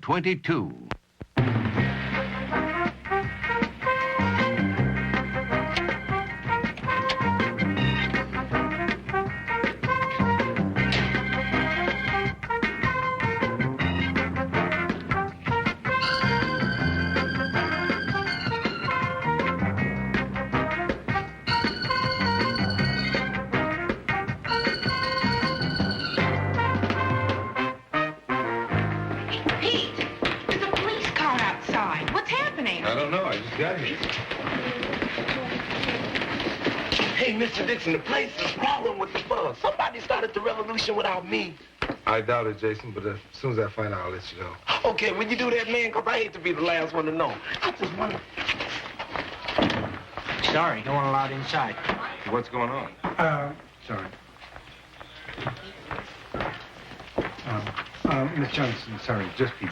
22. Hey, Mr. Dixon, the place is crawling with the buzz. Somebody started the revolution without me. I doubt it, Jason, but as soon as I find out, I'll let you know. Okay, when you do that, man, because I hate to be the last one to know. I just wonder. Sorry, no one allowed inside. What's going on? Sorry. Miss Johnson, sorry, just Pete.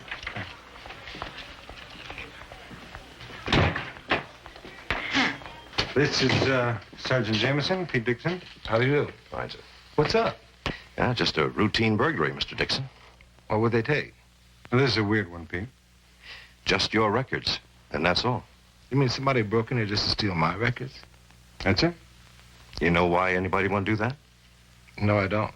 This is, Sergeant Jameson, Pete Dixon. How do you do? Fine, sir. What's up? Yeah, just a routine burglary, Mr. Dixon. What would they take? Well, this is a weird one, Pete. Just your records, and that's all. You mean somebody broke in here just to steal my records? That's it? You know why anybody would do that? No, I don't.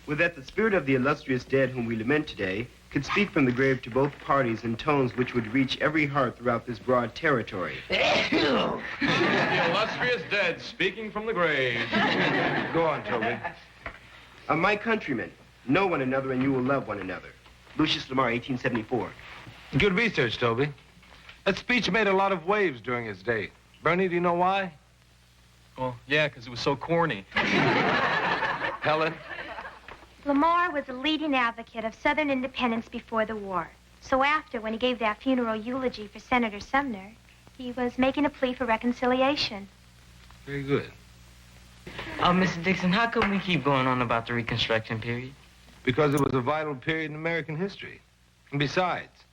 Would that the spirit of the illustrious dead whom we lament today could speak from the grave to both parties in tones which would reach every heart throughout this broad territory. The illustrious dead speaking from the grave. Go on, Toby. My countrymen, know one another and you will love one another. Lucius Lamar, 1874. Good research, Toby. That speech made a lot of waves during its day. Bernie, do you know why? Well, yeah, because it was so corny. Helen? Lamar was a leading advocate of Southern independence before the war. So after, when he gave that funeral eulogy for Senator Sumner, he was making a plea for reconciliation. Very good. Mr. Dixon, how come we keep going on about the Reconstruction period? Because it was a vital period in American history. And besides,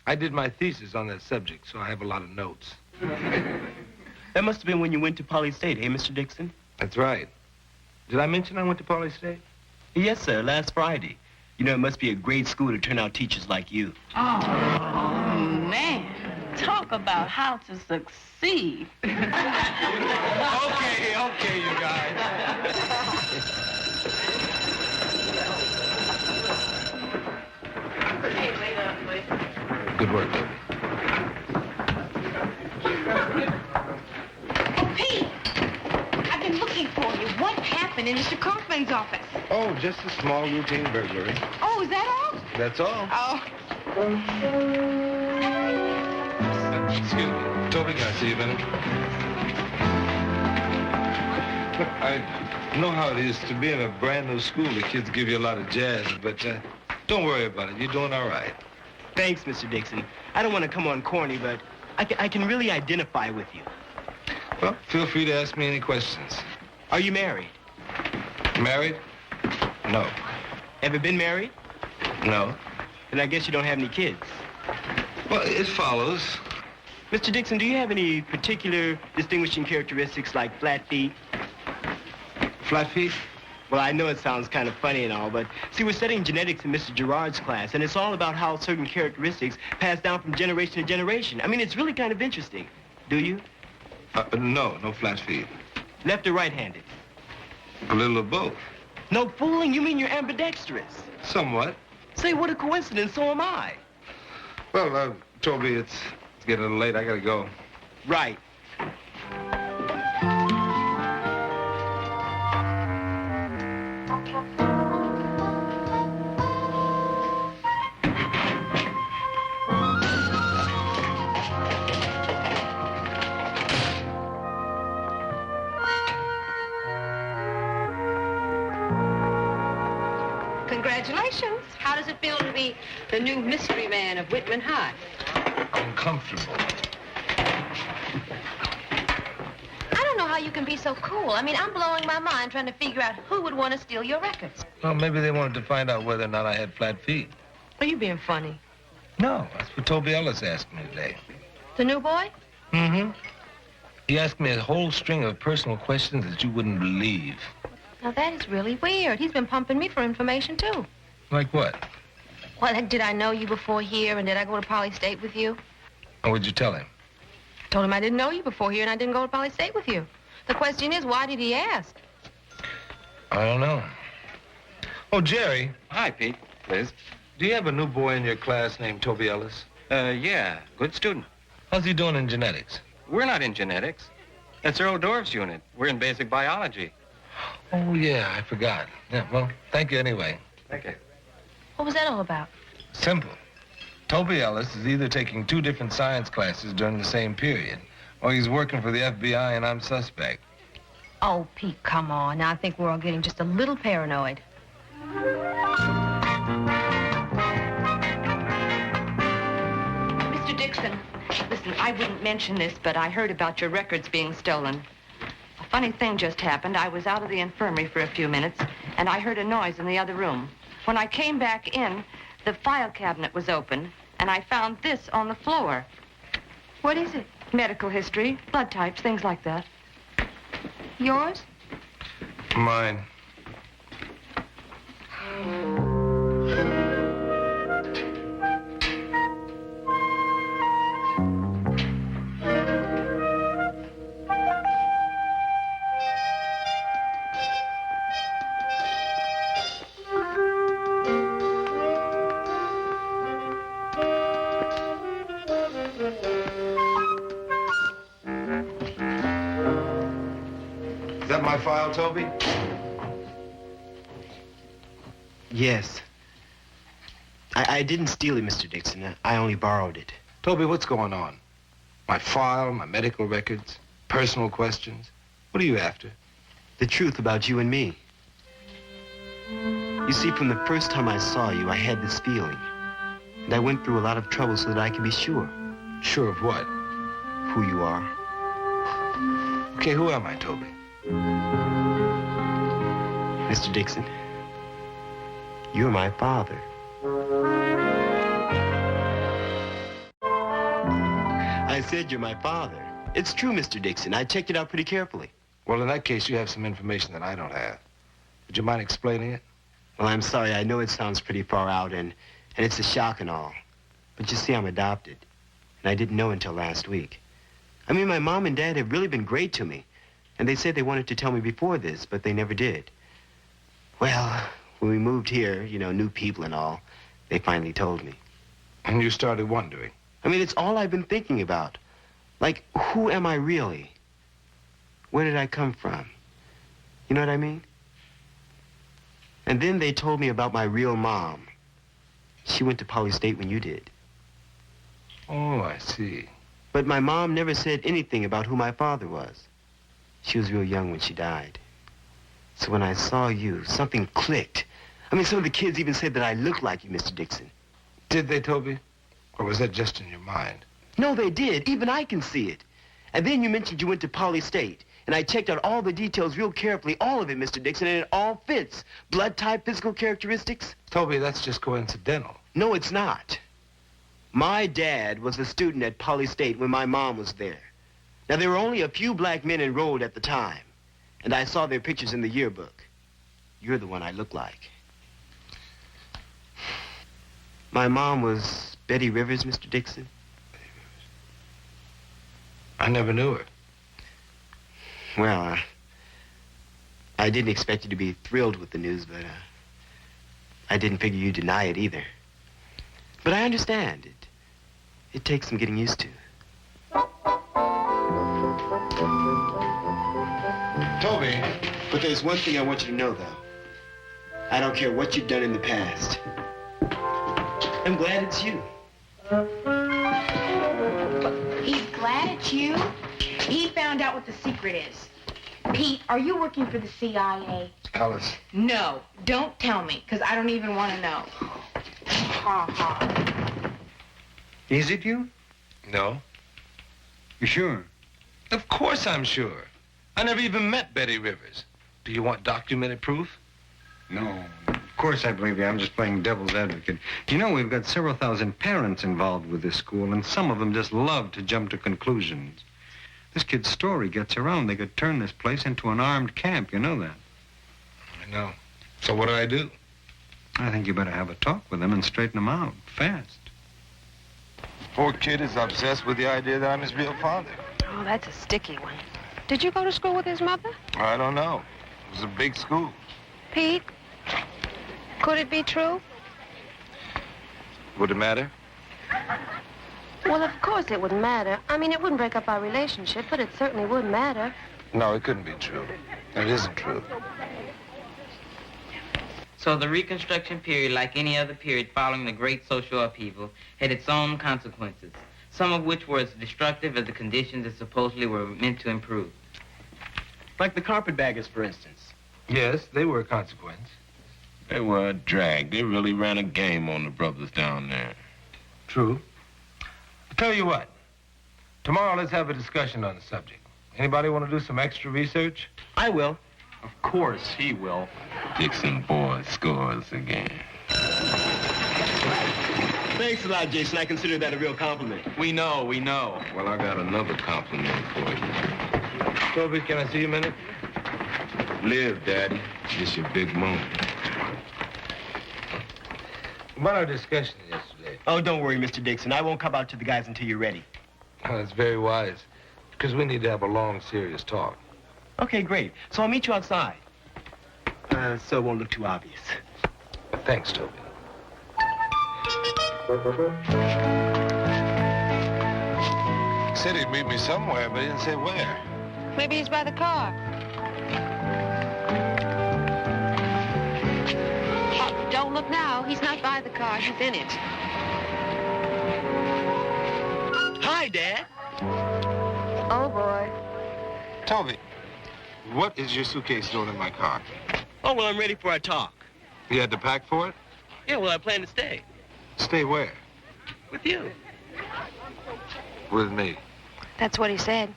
I did my thesis on that subject, so I have a lot of notes. That must have been when you went to Poly State, eh, Mr. Dixon? That's right. Did I mention I went to Poly State? Yes, sir, last Friday. You know, it must be a great school to turn out teachers like you. Oh, man. Talk about how to succeed. Okay, you guys. Good work, Toby. Pete! I've been looking for you. What happened in Mr. Kaufman's office? Oh, just a small routine burglary. Oh, is that all? That's all. Oh. Excuse me. Toby, can I see you a minute? Look, I know how it is to be in a brand new school. The kids give you a lot of jazz, but don't worry about it. You're doing all right. Thanks, Mr. Dixon. I don't want to come on corny, but I can really identify with you. Well, feel free to ask me any questions. Are you married? Married? No. Ever been married? No. Then I guess you don't have any kids. Well, it follows. Mr. Dixon, do you have any particular distinguishing characteristics like flat feet? Flat feet? Well, I know it sounds kind of funny and all, but see, we're studying genetics in Mr. Gerard's class, and it's all about how certain characteristics pass down from generation to generation. I mean, it's really kind of interesting. Do you? No flat feet. Left or right-handed? A little of both. No fooling, you mean you're ambidextrous. Somewhat. Say, what a coincidence, so am I. Well, Toby, it's getting a little late. I gotta go. Right. Congratulations. How does it feel to be the new mystery man of Whitman High? Uncomfortable. I don't know how you can be so cool. I mean, I'm blowing my mind trying to figure out who would want to steal your records. Well, maybe they wanted to find out whether or not I had flat feet. Are you being funny? No, that's what Toby Ellis asked me today. The new boy? Mm-hmm. He asked me a whole string of personal questions that you wouldn't believe. Now, that is really weird. He's been pumping me for information, too. Like what? Well, did I know you before here, and did I go to Poly State with you? And what'd you tell him? Told him I didn't know you before here, and I didn't go to Poly State with you. The question is, why did he ask? I don't know. Oh, Jerry, Hi, Pete. Liz. do you have a new boy in your class named Toby Ellis? Yeah, good student. How's he doing in genetics? We're not in genetics. That's Earl Dorff's unit. We're in basic biology. Oh, yeah, I forgot. Yeah, well, thank you anyway. Okay. What was that all about? Simple. Toby Ellis is either taking 2 different science classes during the same period, or he's working for the FBI and I'm suspect. Oh, Pete, come on. Now, I think we're all getting just a little paranoid. Mr. Dixon, listen, I wouldn't mention this, but I heard about your records being stolen. A funny thing just happened. I was out of the infirmary for a few minutes, and I heard a noise in the other room. When I came back in, the file cabinet was open, and I found this on the floor. What is it? Medical history, blood types, things like that. Yours? Mine. Is that my file, Toby? Yes. I didn't steal it, Mr. Dixon. I only borrowed it. Toby, what's going on? My file, my medical records, personal questions? What are you after? The truth about you and me. You see, from the first time I saw you, I had this feeling. And I went through a lot of trouble so that I could be sure. Sure of what? Who you are. Okay, who am I, Toby? Mr. Dixon, you're my father. I said you're my father. It's true, Mr. Dixon. I checked it out pretty carefully. Well, in that case, you have some information that I don't have. Would you mind explaining it? Well, I'm sorry. I know it sounds pretty far out, and it's a shock and all. But you see, I'm adopted. And I didn't know until last week. I mean, my mom and dad have really been great to me. And they said they wanted to tell me before this, but they never did. Well, when we moved here, you know, new people and all, they finally told me. And you started wondering? I mean, it's all I've been thinking about. Like, who am I really? Where did I come from? You know what I mean? And then they told me about my real mom. She went to Poly State when you did. Oh, I see. But my mom never said anything about who my father was. She was real young when she died. So when I saw you, something clicked. I mean, some of the kids even said that I looked like you, Mr. Dixon. Did they, Toby? Or was that just in your mind? No, they did. Even I can see it. And then you mentioned you went to Poly State. And I checked out all the details real carefully, all of it, Mr. Dixon, and it all fits. Blood type, physical characteristics. Toby, that's just coincidental. No, it's not. My dad was a student at Poly State when my mom was there. Now, there were only a few black men enrolled at the time. And I saw their pictures in the yearbook. You're the one I look like. My mom was Betty Rivers, Mr. Dixon. I never knew her. Well, I didn't expect you to be thrilled with the news, but I didn't figure you'd deny it either. But I understand. It takes some getting used to. Toby. But there's one thing I want you to know, though. I don't care what you've done in the past. I'm glad it's you. He's glad it's you? He found out what the secret is. Pete, are you working for the CIA? Alice. No, don't tell me, because I don't even want to know. Ha ha. Is it you? No. You sure? Of course I'm sure. I never even met Betty Rivers. Do you want documented proof? No. Of course I believe you. I'm just playing devil's advocate. You know, we've got several thousand parents involved with this school, and some of them just love to jump to conclusions. This kid's story gets around. They could turn this place into an armed camp. You know that. I know. So what do I do? I think you better have a talk with him and straighten him out, fast. Poor kid is obsessed with the idea that I'm his real father. Oh, that's a sticky one. Did you go to school with his mother? I don't know. It was a big school. Pete, could it be true? Would it matter? Well, of course it wouldn't matter. I mean, it wouldn't break up our relationship, but it certainly would matter. No, it couldn't be true. It isn't true. So the Reconstruction period, like any other period following the great social upheaval, had its own consequences, some of which were as destructive as the conditions that supposedly were meant to improve. Like the carpetbaggers, for instance. Yes, they were a consequence. They were a drag. They really ran a game on the brothers down there. True. I'll tell you what. Tomorrow, let's have a discussion on the subject. Anybody want to do some extra research? I will. Of course he will. Dixon boy scores again. Thanks a lot, Jason. I consider that a real compliment. We know. Well, I got another compliment for you. Toby, can I see you a minute? Live, Daddy. It's your big moment. About our discussion yesterday. Oh, don't worry, Mr. Dixon. I won't come out to the guys until you're ready. Oh, that's very wise, because we need to have a long, serious talk. Okay, great. So I'll meet you outside. So it won't look too obvious. Thanks, Toby. He said he'd meet me somewhere, but he didn't say where. Maybe he's by the car. Oh, don't look now. He's not by the car. He's in it. Hi, Dad. Oh, boy. Toby, what is your suitcase doing in my car? Oh, well, I'm ready for our talk. You had to pack for it? Yeah, well, I plan to stay. Stay where? With you. With me. That's what he said.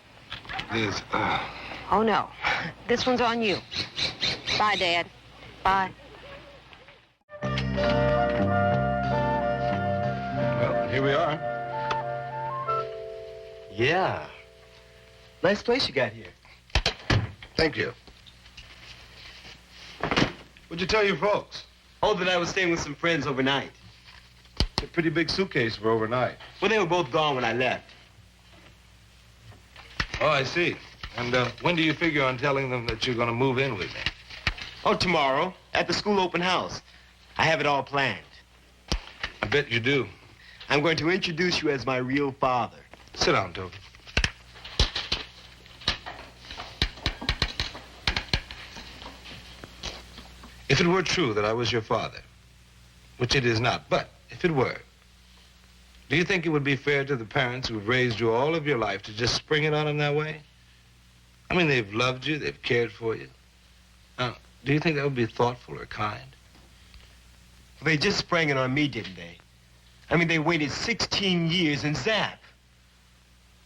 Liz, Oh, no. This one's on you. Bye, Dad. Bye. well, here we are. Yeah. Nice place you got here. Thank you. What'd you tell your folks? Oh, that I was staying with some friends overnight. A pretty big suitcase for overnight. Well, they were both gone when I left. Oh, I see. And when do you figure on telling them that you're going to move in with me? Oh, tomorrow, at the school open house. I have it all planned. I bet you do. I'm going to introduce you as my real father. Sit down, Toby. If it were true that I was your father, which it is not, but if it were, do you think it would be fair to the parents who've raised you all of your life to just spring it on them that way? I mean, they've loved you, they've cared for you. Now, do you think that would be thoughtful or kind? They just sprang it on me, didn't they? I mean, they waited 16 years and zap.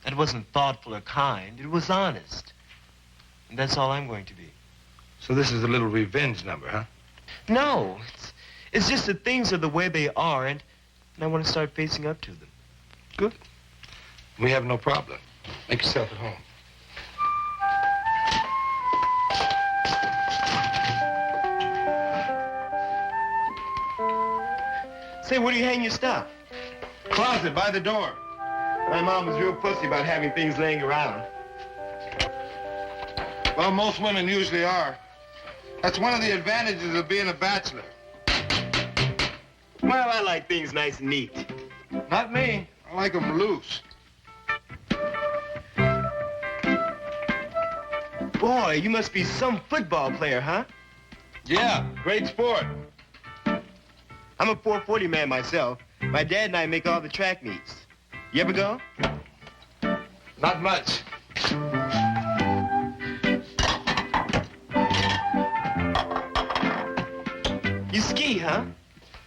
That wasn't thoughtful or kind. It was honest. And that's all I'm going to be. So this is a little revenge number, huh? No. It's just that things are the way they are, and I want to start facing up to them. Good. We have no problem. Make yourself at home. Say, where do you hang your stuff? Closet by the door. My mom was real pussy about having things laying around. Well, most women usually are. That's one of the advantages of being a bachelor. Well, I like things nice and neat. Not me. I like them loose. Boy, you must be some football player, huh? Yeah, great sport. I'm a 440 man myself. My dad and I make all the track meets. You ever go? Not much. You ski, huh?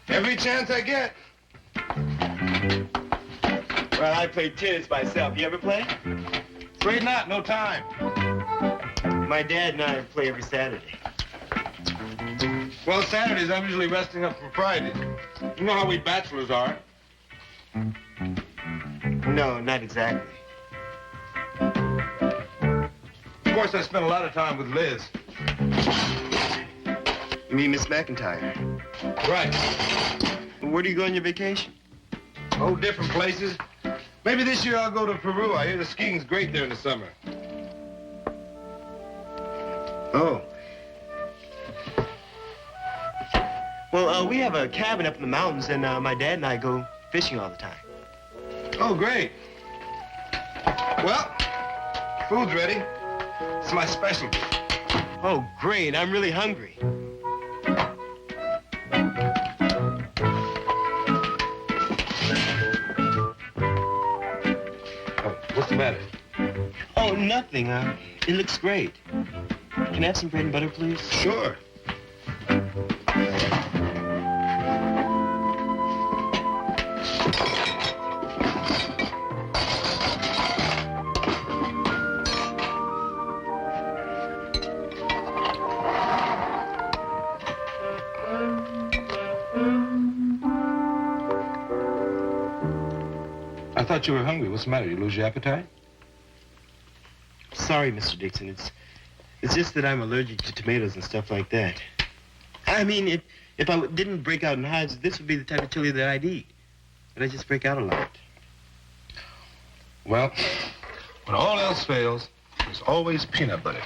Every chance I get. Well, I play tennis myself. You ever play? Afraid not, no time. My dad and I play every Saturday. Well, Saturdays, I'm usually resting up from Fridays. You know how we bachelors are. No, not exactly. Of course, I spent a lot of time with Liz. You mean Miss McIntyre? Right. Where do you go on your vacation? Oh, different places. Maybe this year I'll go to Peru. I hear the skiing's great there in the summer. Oh. Well, we have a cabin up in the mountains, and my dad and I go fishing all the time. Oh, great. Well, food's ready. It's my specialty. Oh, great. I'm really hungry. Oh, what's the matter? Oh, nothing. It looks great. Can I have some bread and butter, please? Sure. I thought you were hungry. What's the matter? You lose your appetite? Sorry, Mr. Dixon. It's just that I'm allergic to tomatoes and stuff like that. I mean, if I didn't break out in hives, this would be the type of chili that I'd eat. But I just break out a lot. Well, when all else fails, there's always peanut butter.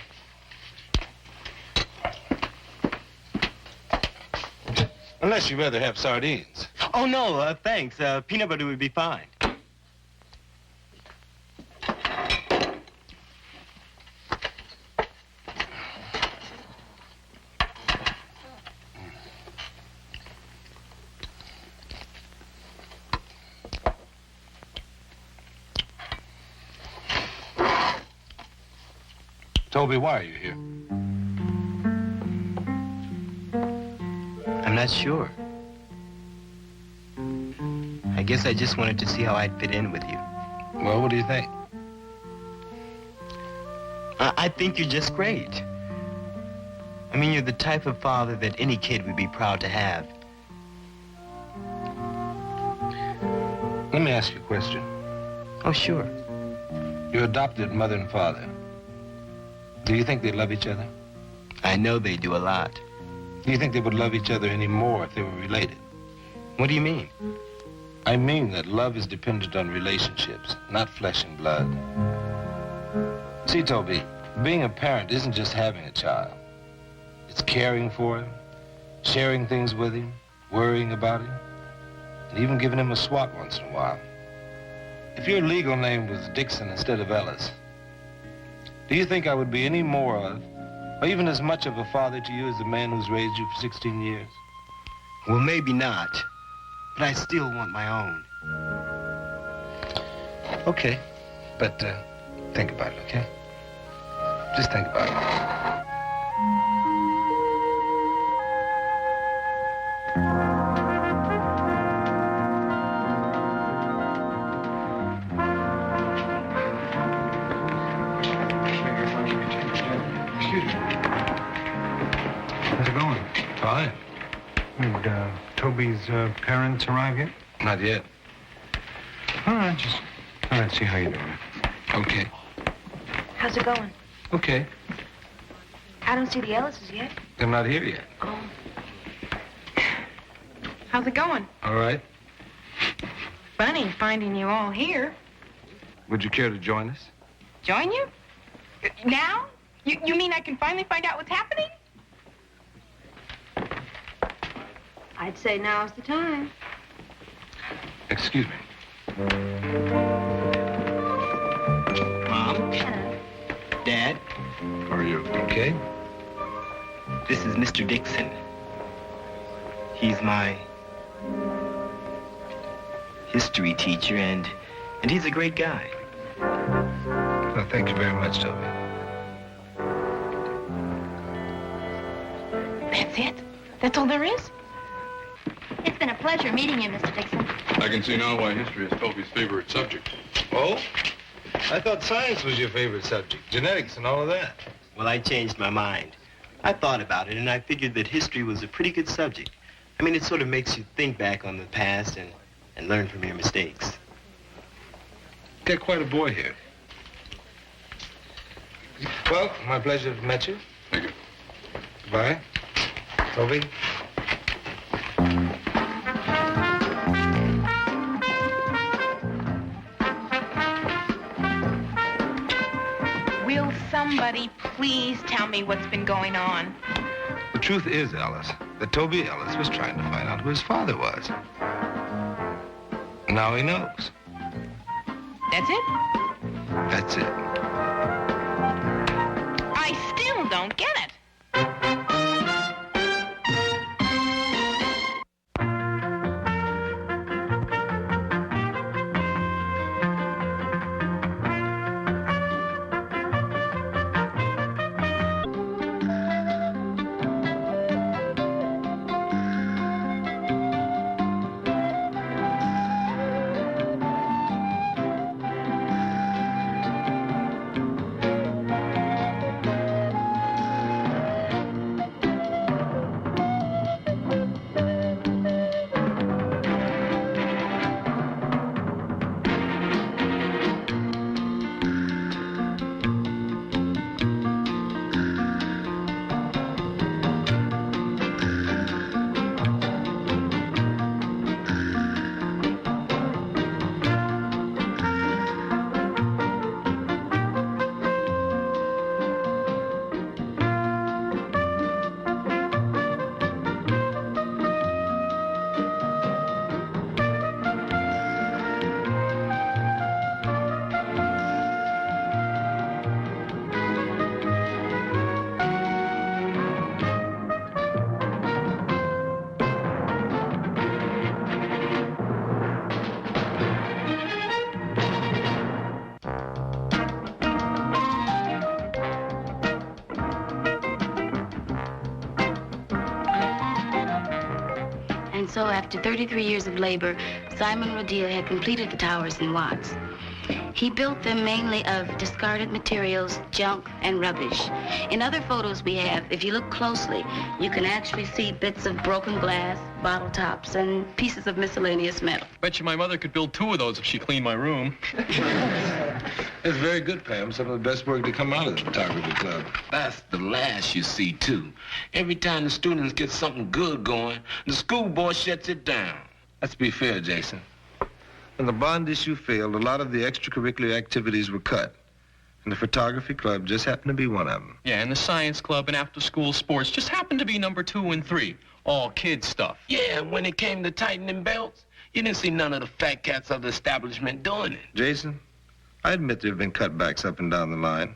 Unless you'd rather have sardines. Oh, no, thanks. Peanut butter would be fine. Toby, why are you here? I'm not sure. I guess I just wanted to see how I'd fit in with you. Well, what do you think? I think you're just great. I mean, you're the type of father that any kid would be proud to have. Let me ask you a question. Oh, sure. Your adopted mother and father, do you think they love each other? I know they do a lot. Do you think they would love each other any more if they were related? What do you mean? I mean that love is dependent on relationships, not flesh and blood. See, Toby, being a parent isn't just having a child. It's caring for him, sharing things with him, worrying about him, and even giving him a swat once in a while. If your legal name was Dixon instead of Ellis, do you think I would be any more of, or even as much of a father to you as the man who's raised you for 16 years? Well, maybe not, but I still want my own. Okay, but think about it, okay? Just think about it. How's it going? Fine. Did Toby's parents arrive yet? Not yet. All right, just thought I'd see how you're doing. Okay. How's it going? Okay. I don't see the Ellises yet. They're not here yet. Oh. How's it going? All right. Funny finding you all here. Would you care to join us? Join you? Now? You mean I can finally find out what's happening? I'd say now's the time. Excuse me. Mom? Dad? How are you? Okay. This is Mr. Dixon. He's my history teacher, and he's a great guy. Well, thank you very much, Toby. That's it? That's all there is? It's been a pleasure meeting you, Mr. Dixon. I can see now why history is Toby's favorite subject. Oh? I thought science was your favorite subject. Genetics and all of that. Well, I changed my mind. I thought about it, and I figured that history was a pretty good subject. I mean, it sort of makes you think back on the past and learn from your mistakes. Got quite a boy here. Well, my pleasure to have met you. Thank you. Bye. Toby. somebody please tell me what's been going on? The truth is, Alice, that Toby Ellis was trying to find out who his father was. Now he knows. That's it? That's it. I still don't get it. So after 33 years of labor, Simon Rodilla had completed the towers in Watts. He built them mainly of discarded materials, junk, and rubbish. In other photos we have, if you look closely, you can actually see bits of broken glass, bottle tops, and pieces of miscellaneous metal. Bet you my mother could build 2 of those if she cleaned my room. It's very good, Pam. Some of the best work to come out of the photography club. That's the last you see, too. Every time the students get something good going, the school board shuts it down. Let's be fair, Jason. When the bond issue failed, a lot of the extracurricular activities were cut. And the photography club just happened to be one of them. Yeah, and the science club and after-school sports just happened to be number 2 and 3. All kid stuff. Yeah, when it came to tightening belts, you didn't see none of the fat cats of the establishment doing it. Jason, I admit there have been cutbacks up and down the line.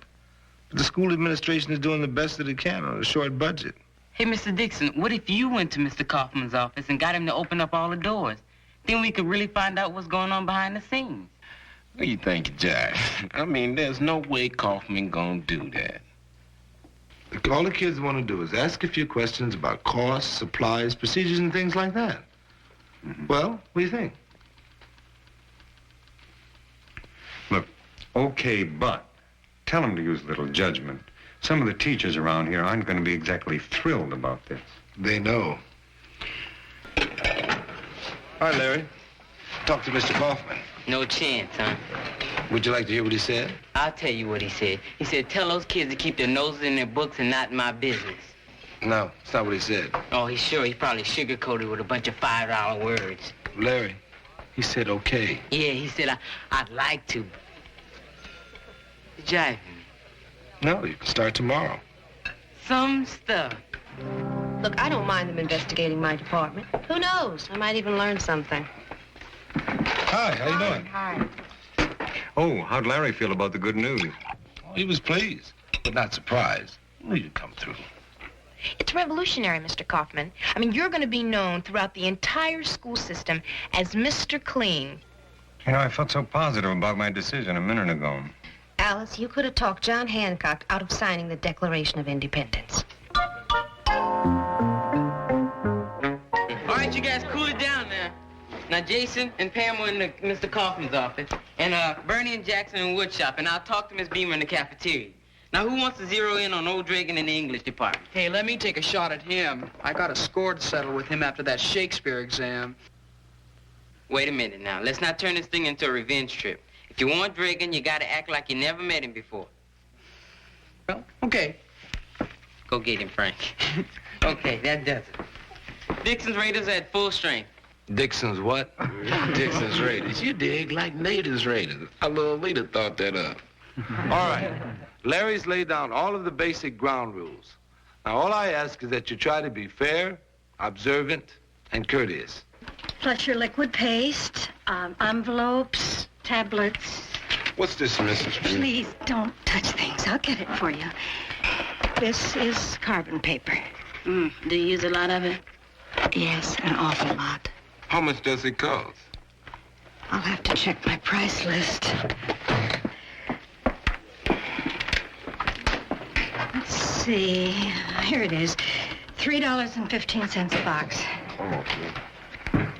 But the school administration is doing the best that it can on a short budget. Hey, Mr. Dixon, what if you went to Mr. Kaufman's office and got him to open up all the doors? Then we could really find out what's going on behind the scenes. What do you think, Jack? I mean, there's no way Kaufman gonna do that. All the kids want to do is ask a few questions about costs, supplies, procedures, and things like that. Well, what do you think? Look, okay, but tell them to use a little judgment. Some of the teachers around here aren't going to be exactly thrilled about this. They know. All right, Larry. Talk to Mr. Kaufman. No chance, huh? Would you like to hear what he said? I'll tell you what he said. He said, tell those kids to keep their noses in their books and not in my business. No, it's not what he said. Oh, he's sure. He probably sugarcoated with a bunch of $5 words. Larry, he said okay. Yeah, he said, I'd like to. Jiving me. No, you can start tomorrow. Some stuff. Look, I don't mind them investigating my department. Who knows? I might even learn something. Hi, how you doing? Hi. Oh, how'd Larry feel about the good news? Oh, he was pleased, but not surprised. He knew you'd come through. It's revolutionary, Mr. Kaufman. I mean, you're going to be known throughout the entire school system as Mr. Clean. You know, I felt so positive about my decision a minute ago. Alice, you could have talked John Hancock out of signing the Declaration of Independence. All right, you guys, cool it down now. Now, Jason and Pam were in Mr. Kaufman's office, and Bernie and Jackson in woodshop, and I'll talk to Miss Beamer in the cafeteria. Now, who wants to zero in on old Dragon in the English department? Hey, let me take a shot at him. I got a score to settle with him after that Shakespeare exam. Wait a minute now. Let's not turn this thing into a revenge trip. If you want Dragon, you gotta act like you never met him before. Well, okay. Go get him, Frank. Okay, that does it. Dixon's Raiders are at full strength. Dixon's what? Dixon's Raiders. You dig, like Natives Raiders. Our little leader thought that up. All right. Larry's laid down all of the basic ground rules. Now, all I ask is that you try to be fair, observant, and courteous. Plus your liquid paste, envelopes, tablets. What's this, Mrs. Green? Please don't touch things. I'll get it for you. This is carbon paper. Do you use a lot of it? Yes, an awful lot. How much does it cost? I'll have to check my price list. Let's see. Here it is. $3.15 a box.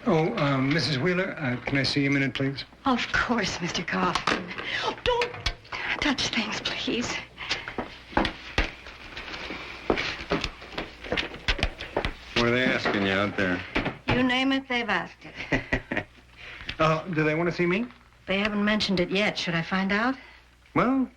Oh, Mrs. Wheeler, can I see you a minute, please? Of course, Mr. Kaufman. Oh, don't touch things, please. What are they asking you out there? You name it, they've asked it. Do they want to see me? They haven't mentioned it yet. Should I find out? Well,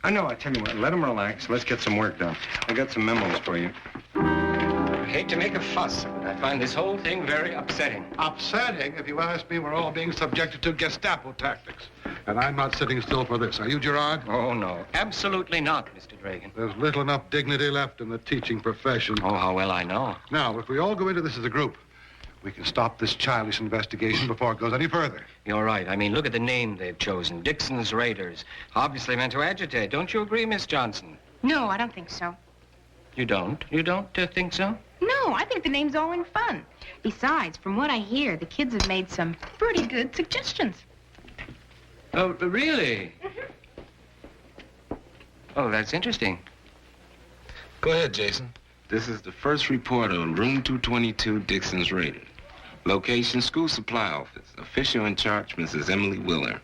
I know. I tell you what, let them relax. Let's get some work done. I got some memos for you. I hate to make a fuss, but I find this whole thing very upsetting. Upsetting? If you ask me, we're all being subjected to Gestapo tactics. And I'm not sitting still for this. Are you, Gerard? Oh, no. Absolutely not, Mr. Dragan. There's little enough dignity left in the teaching profession. Oh, how well I know. Now, if we all go into this as a group, we can stop this childish investigation before it goes any further. You're right. I mean, look at the name they've chosen. Dixon's Raiders. Obviously meant to agitate. Don't you agree, Miss Johnson? No, I don't think so. You don't? You don't think so? No, I think the name's all in fun. Besides, from what I hear, the kids have made some pretty good suggestions. Oh, really? Oh, that's interesting. Go ahead, Jason. This is the first report on Room 222, Dixon's Raiders. Location, school supply office. Official in charge, Mrs. Emily Wheeler.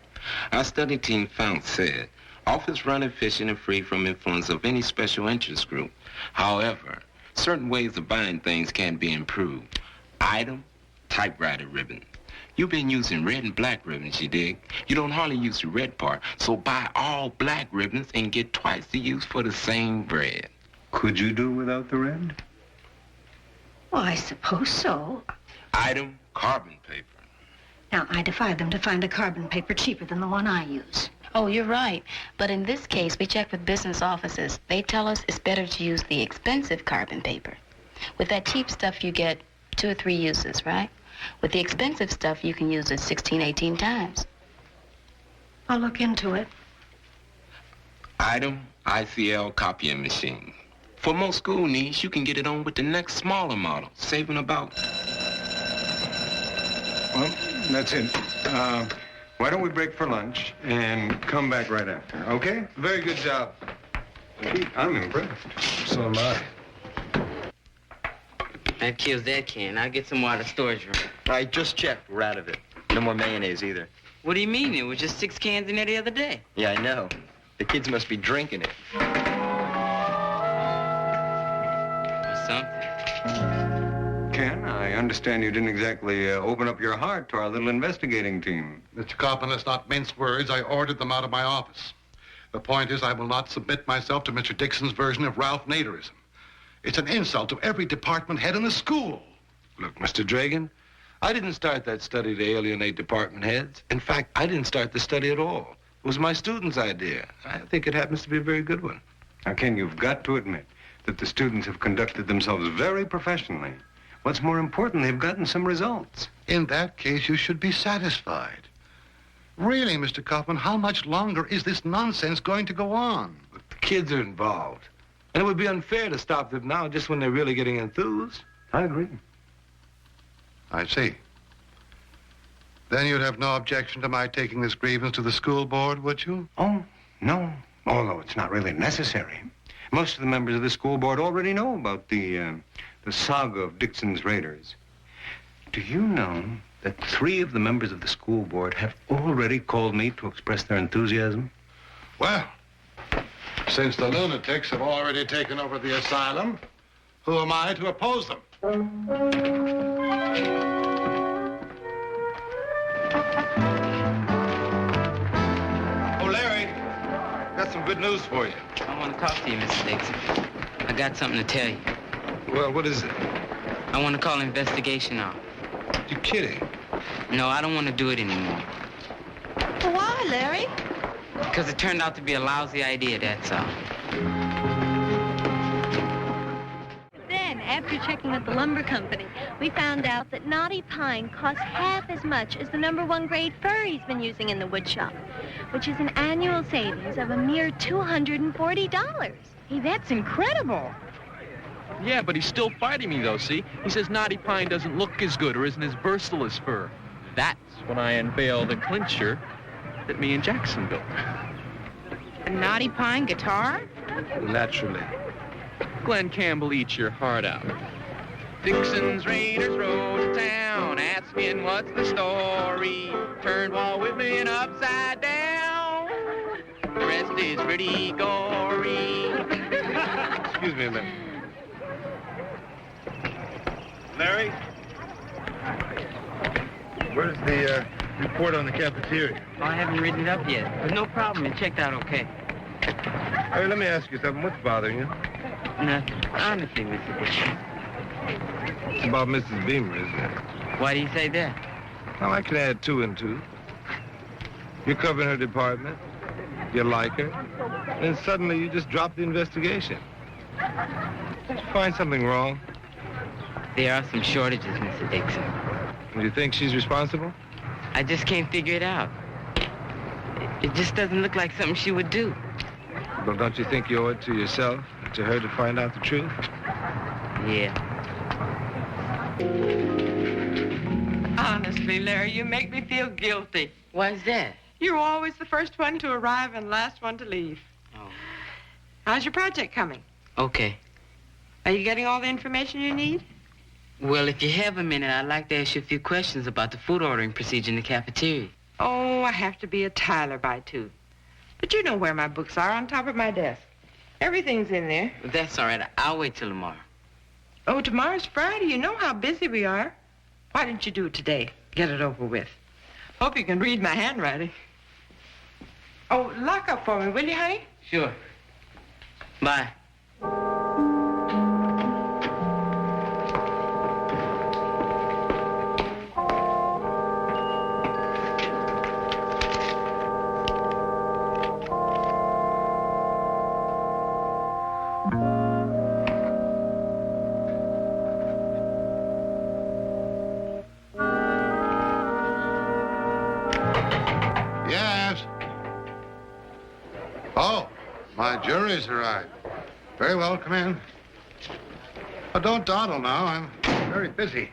Our study team found said, office run efficient and free from influence of any special interest group. However, certain ways of buying things can be improved. Item, typewriter ribbon. You've been using red and black ribbons, you dig? You don't hardly use the red part, so buy all black ribbons and get twice the use for the same bread. Could you do without the red? Well, I suppose so. Item, carbon paper. Now, I defy them to find a carbon paper cheaper than the one I use. Oh, you're right. But in this case, we checked with business offices. They tell us it's better to use the expensive carbon paper. With that cheap stuff, you get 2 or 3 uses, right? With the expensive stuff, you can use it 16, 18 times. I'll look into it. Item, ICL copying machine. For most school needs, you can get it on with the next smaller model, saving about... Well, that's it. Why don't we break for lunch and come back right after, okay? Very good job. I'm impressed. So am I. That kills that can. I'll get some more out of the storage room. I just checked. We're out of it. No more mayonnaise either. What do you mean? There was just 6 cans in there the other day. Yeah, I know. The kids must be drinking it. Or something. Ken, I understand you didn't exactly open up your heart to our little investigating team. Mr. Kaufman, let's not mince words. I ordered them out of my office. The point is, I will not submit myself to Mr. Dixon's version of Ralph Naderism. It's an insult to every department head in the school. Look, Mr. Dragan, I didn't start that study to alienate department heads. In fact, I didn't start the study at all. It was my students' idea. I think it happens to be a very good one. Now, Ken, you've got to admit that the students have conducted themselves very professionally. What's more important, they've gotten some results. In that case, you should be satisfied. Really, Mr. Kaufman, how much longer is this nonsense going to go on? But the kids are involved. And it would be unfair to stop them now just when they're really getting enthused. I agree. I see. Then you'd have no objection to my taking this grievance to the school board, would you? Oh, no. Although it's not really necessary. Most of the members of the school board already know about the saga of Dixon's Raiders. Do you know that 3 of the members of the school board have already called me to express their enthusiasm? Well, since the lunatics have already taken over the asylum, who am I to oppose them? Oh, Larry, got some good news for you. I want to talk to you, Mr. Dixon. I got something to tell you. Well, what is it? I want to call an investigation off. You're kidding. No, I don't want to do it anymore. Why, Larry? Because it turned out to be a lousy idea, that's all. Then, after checking with the lumber company, we found out that knotty pine costs half as much as the #1 grade fir he's been using in the wood shop, which is an annual savings of a mere $240. Hey, that's incredible. Yeah, but he's still fighting me, though, see? He says knotty pine doesn't look as good or isn't as versatile as fir. That's when I unveil the clincher that me and Jackson built. A knotty pine guitar? Naturally. Glenn Campbell, eat your heart out. Dixon's Raiders rode to town, asking what's the story. Turnwall with me and upside down. The rest is pretty gory. Excuse me a minute. Larry? Where's the report on the cafeteria? Oh, I haven't written it up yet, but no problem. It checked out okay. Hey, let me ask you something. What's bothering you? Nothing. Honestly, Mr. Dixon. It's about Mrs. Beamer, isn't it? Why do you say that? Well, I can add 2 and 2. You're covering her department. You like her. And suddenly you just drop the investigation. Did you find something wrong? There are some shortages, Mr. Dixon. Do you think she's responsible? I just can't figure it out. It just doesn't look like something she would do. Well, don't you think you owe it to yourself, to her, to find out the truth? Yeah. Honestly, Larry, you make me feel guilty. Why's that? You're always the first one to arrive and last one to leave. Oh. How's your project coming? Okay. Are you getting all the information you need? Well, if you have a minute, I'd like to ask you a few questions about the food ordering procedure in the cafeteria. Oh, I have to be a Tyler by 2. But you know where my books are, on top of my desk. Everything's in there. Well, that's all right. I'll wait till tomorrow. Oh, tomorrow's Friday. You know how busy we are. Why didn't you do it today? Get it over with. Hope you can read my handwriting. Oh, lock up for me, will you, honey? Sure. Bye. Yes. Oh, my jury's arrived. Very well, come in. Oh, don't dawdle now. I'm very busy.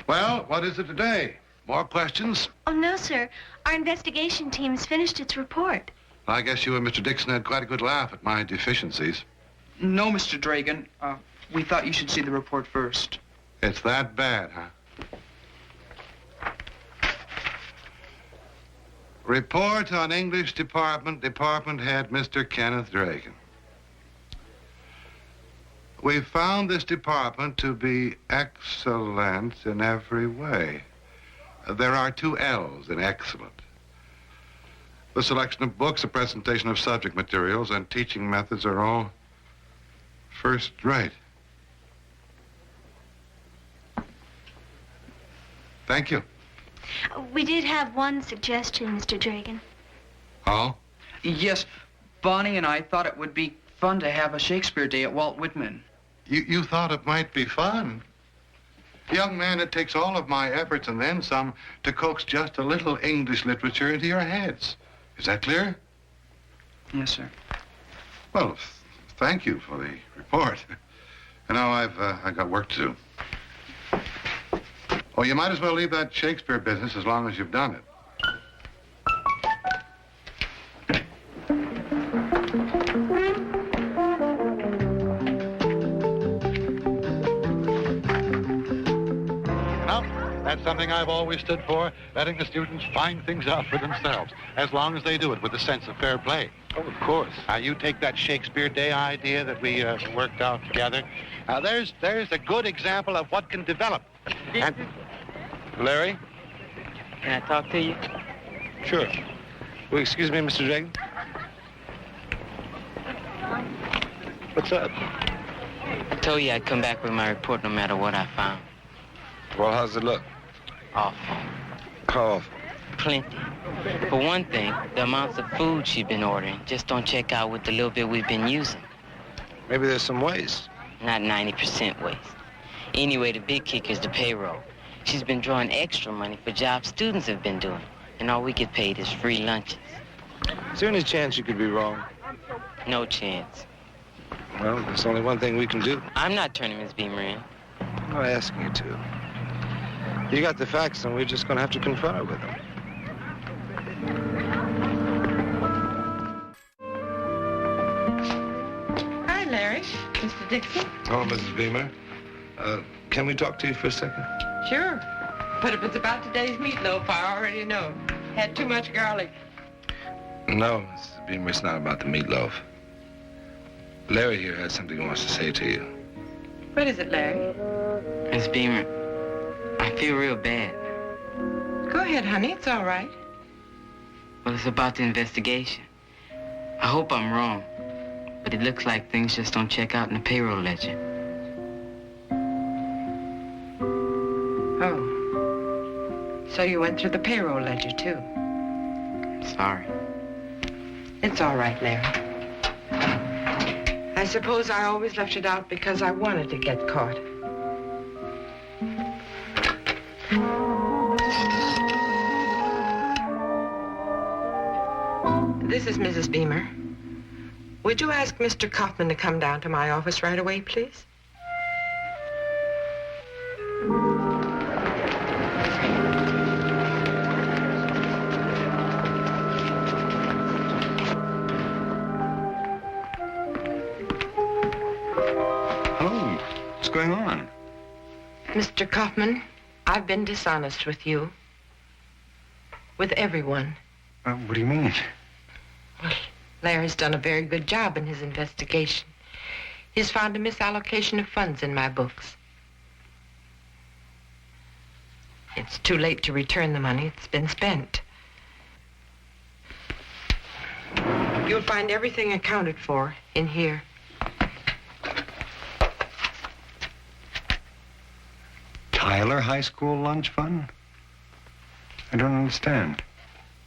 Well, what is it today? More questions? Oh, no, sir. Our investigation team's finished its report. I guess you and Mr. Dixon had quite a good laugh at my deficiencies. No, Mr. Dragan. We thought you should see the report first. It's that bad, huh? Report on English Department, Department Head Mr. Kenneth Dragan. We found this department to be excellent in every way. There are 2 L's in excellent. The selection of books, the presentation of subject materials, and teaching methods are all first rate. Thank you. We did have one suggestion, Mr. Dragan. Oh? Yes, Bonnie and I thought it would be fun to have a Shakespeare day at Walt Whitman. You thought it might be fun? Young man, it takes all of my efforts and then some to coax just a little English literature into your heads. Is that clear? Yes, sir. Well, thank you for the report. You know, I've got work to do. Oh, you might as well leave that Shakespeare business as long as you've done it. That's something I've always stood for, letting the students find things out for themselves, as long as they do it with a sense of fair play. Oh, of course. You take that Shakespeare Day idea that we worked out together. There's a good example of what can develop. And, Larry? Can I talk to you? Sure. Well, excuse me, Mr. Dragan. What's up? I told you I'd come back with my report no matter what I found. Well, how's it look? Awful. How awful? Plenty. For one thing, the amounts of food she's been ordering just don't check out with the little bit we've been using. Maybe there's some waste. Not 90% waste. Anyway, the big kick is the payroll. She's been drawing extra money for jobs students have been doing, and all we get paid is free lunches. Is there any chance you could be wrong? No chance. Well, there's only one thing we can do. I'm not turning Miss Beamer in. I'm not asking you to. You got the facts, and we're just going to have to confront her with them. Hi, Larry. Mr. Dixon. Oh, Mrs. Beamer. Can we talk to you for a second? Sure. But if it's about today's meatloaf, I already know. Had too much garlic. No, Mrs. Beamer, it's not about the meatloaf. Larry here has something he wants to say to you. What is it, Larry? Miss Beamer, I feel real bad. Go ahead, honey. It's all right. Well, it's about the investigation. I hope I'm wrong, but it looks like things just don't check out in the payroll ledger. Oh. So you went through the payroll ledger, too? Sorry. It's all right, Larry. I suppose I always left it out because I wanted to get caught. This is Mrs. Beamer. Would you ask Mr. Kaufman to come down to my office right away, please? Hello. What's going on? Mr. Kaufman, I've been dishonest with you. With everyone. What do you mean? Well, Larry's done a very good job in his investigation. He's found a misallocation of funds in my books. It's too late to return the money. It's been spent. You'll find everything accounted for in here. Tyler High School lunch fund? I don't understand.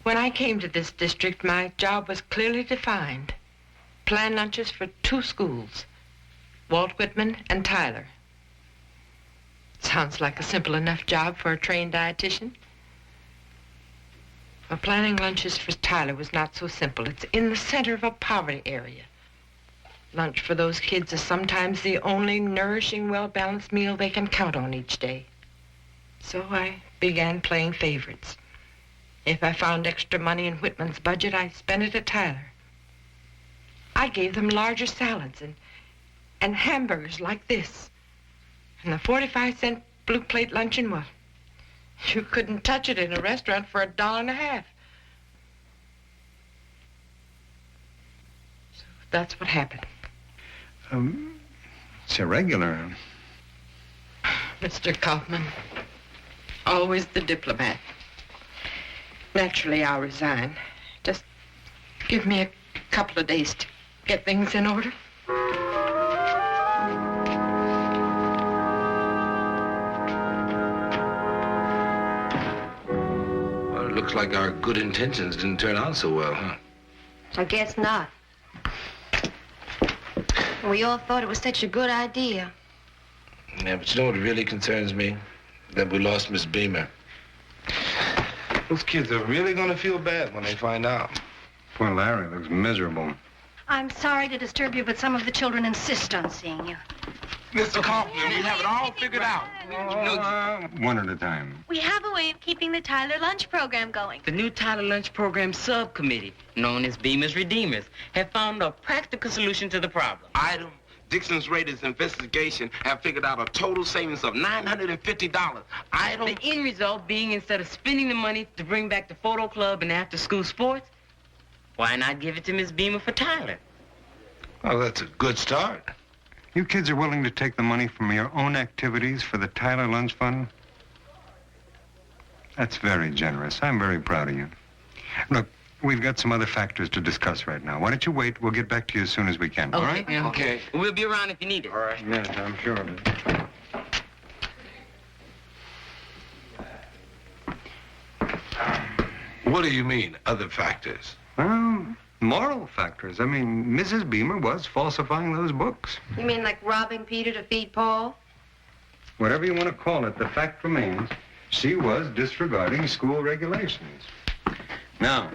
When I came to this district, my job was clearly defined. Plan lunches for 2 schools, Walt Whitman and Tyler. Sounds like a simple enough job for a trained dietitian. Well, planning lunches for Tyler was not so simple. It's in the center of a poverty area. Lunch for those kids is sometimes the only nourishing, well-balanced meal they can count on each day. So I began playing favorites. If I found extra money in Whitman's budget, I spent it at Tyler. I gave them larger salads and hamburgers like this. And the 45-cent blue plate luncheon, well, you couldn't touch it in a restaurant for $1.50. So that's what happened. It's irregular. Mr. Kaufman, always the diplomat. Naturally, I'll resign. Just give me a couple of days to get things in order. Well, it looks like our good intentions didn't turn out so well, huh? I guess not. We all thought it was such a good idea. Yeah, but you know what really concerns me? That we lost Miss Beamer. Those kids are really going to feel bad when they find out. Poor Larry looks miserable. I'm sorry to disturb you, but some of the children insist on seeing you. Mr. Kaufman, we have it all figured out. One at a time. We have a way of keeping the Tyler lunch program going. The new Tyler Lunch Program Subcommittee, known as Beamer's Redeemers, have found a practical solution to the problem. Item. Dixon's Raiders investigation have figured out a total savings of $950. Item. The end result being, instead of spending the money to bring back the photo club and after-school sports, why not give it to Miss Beamer for Tyler? Well, that's a good start. You kids are willing to take the money from your own activities for the Tyler Lunch Fund? That's very generous. I'm very proud of you. Look, we've got some other factors to discuss right now. Why don't you wait? We'll get back to you as soon as we can, all right? Okay. We'll be around if you need it. All right. Yes, I'm sure of it. What do you mean, other factors? Well, moral factors. I mean, Mrs. Beamer was falsifying those books. You mean like robbing Peter to feed Paul? Whatever you want to call it, the fact remains she was disregarding school regulations. Now,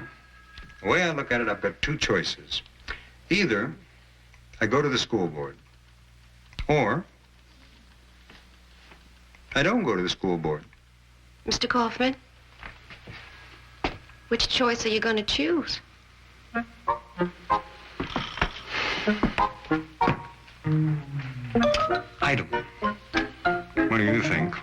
the way I look at it, I've got two choices. Either I go to the school board, or I don't go to the school board. Mr. Kaufman, which choice are you going to choose? I don't. What do you think?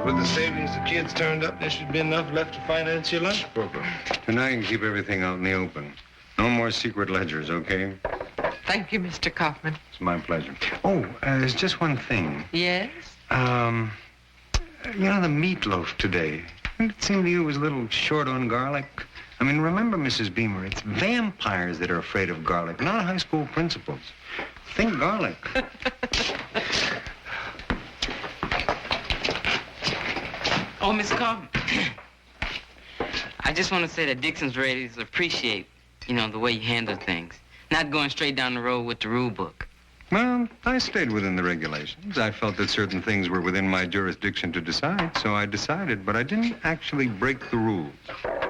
With the savings the kids turned up, there should be enough left to finance your lunch program. Tonight I can keep everything out in the open. No more secret ledgers, okay? Thank you, Mr. Kaufman. It's my pleasure. Oh, there's just one thing. Yes? You know, the meatloaf today. Didn't it seem to you it was a little short on garlic? I mean, remember, Mrs. Beamer, it's vampires that are afraid of garlic, not high school principals. Think garlic. Oh, Miss Kaufman. I just want to say that Dixon's Raiders appreciate, the way you handle things. Not going straight down the road with the rule book. Well, I stayed within the regulations. I felt that certain things were within my jurisdiction to decide, so I decided, but I didn't actually break the rules.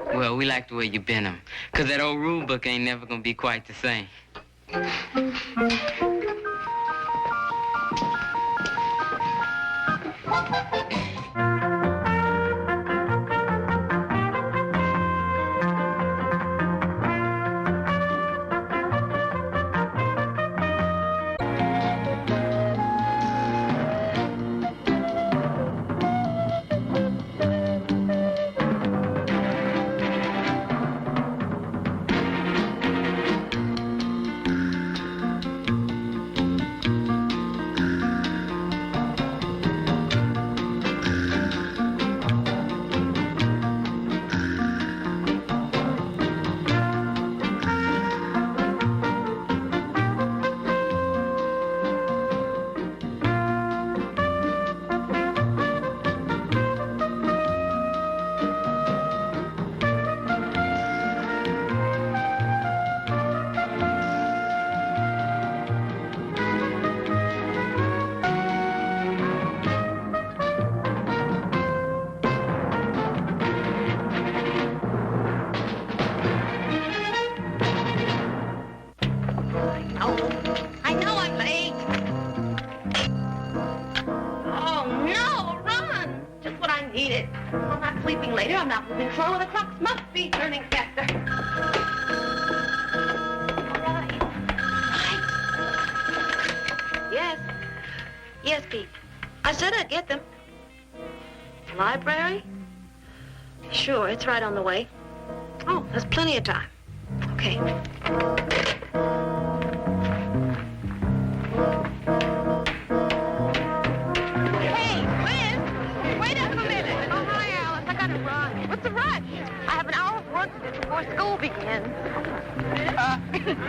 Well, we like the way you bend them, because that old rule book ain't never going to be quite the same. Yes, Pete. I said I'd get them. Library? Sure, it's right on the way. Oh, there's plenty of time. Okay. Hey, Liz! Wait up a minute. Oh, hi, Alice. I gotta run. What's the rush? I have an hour of work to do before school begins.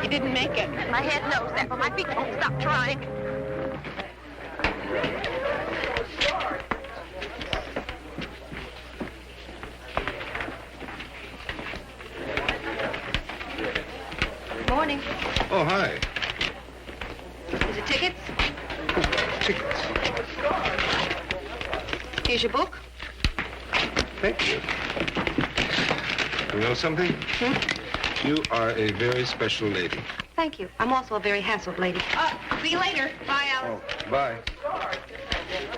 You didn't make it. My head knows that, but my feet won't stop trying. Morning. Oh, hi. Is it tickets? Tickets. Here's your book. Thank you. You know something? You are a very special lady. Thank you. I'm also a very handsome lady. See you later. Bye, Alice. Oh, bye.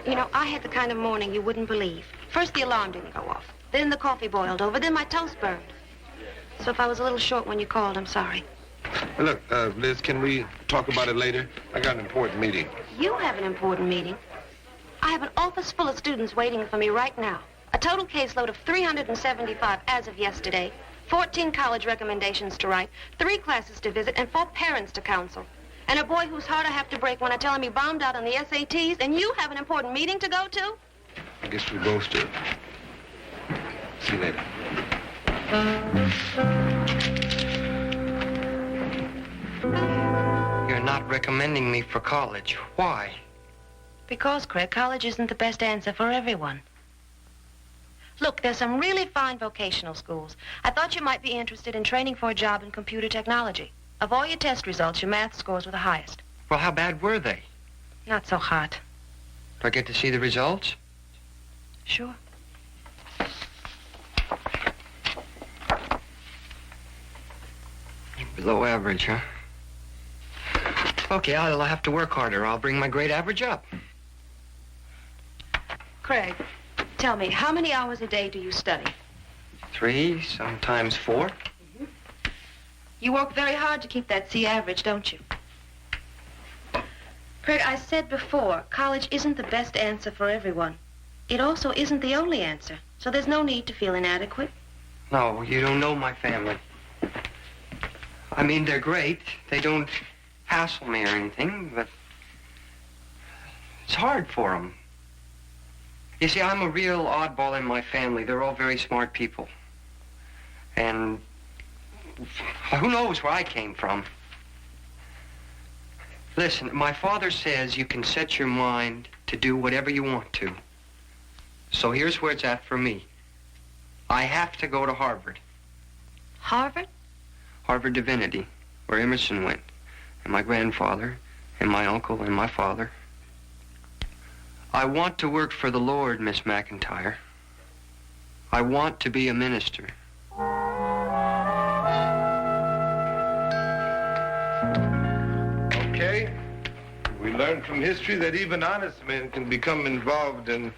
You know, I had the kind of morning you wouldn't believe. First, the alarm didn't go off. Then the coffee boiled over. Then my toast burned. So if I was a little short when you called, I'm sorry. Look, Liz, can we talk about it later? I got an important meeting. You have an important meeting. I have an office full of students waiting for me right now. A total caseload of 375 as of yesterday. 14 college recommendations to write, 3 classes to visit, and 4 parents to counsel. And a boy whose heart I have to break when I tell him he bombed out on the SATs, and you have an important meeting to go to? I guess we both do. See you later. You're not recommending me for college. Why? Because, Craig, college isn't the best answer for everyone. Look, there's some really fine vocational schools. I thought you might be interested in training for a job in computer technology. Of all your test results, your math scores were the highest. Well, how bad were they? Not so hot. Do I get to see the results? Sure. Below average, huh? Okay, I'll have to work harder. I'll bring my grade average up. Craig, tell me, how many hours a day do you study? 3, sometimes 4. You work very hard to keep that C average, don't you? Craig, I said before, college isn't the best answer for everyone. It also isn't the only answer, so there's no need to feel inadequate. No, you don't know my family. I mean, they're great. They don't hassle me or anything, but it's hard for them. You see, I'm a real oddball in my family. They're all very smart people. And who knows where I came from? Listen, my father says you can set your mind to do whatever you want to. So here's where it's at for me. I have to go to Harvard. Harvard? Harvard Divinity, where Emerson went, and my grandfather, and my uncle, and my father. I want to work for the Lord, Miss McIntyre. I want to be a minister. Okay. We learned from history that even honest men can become involved in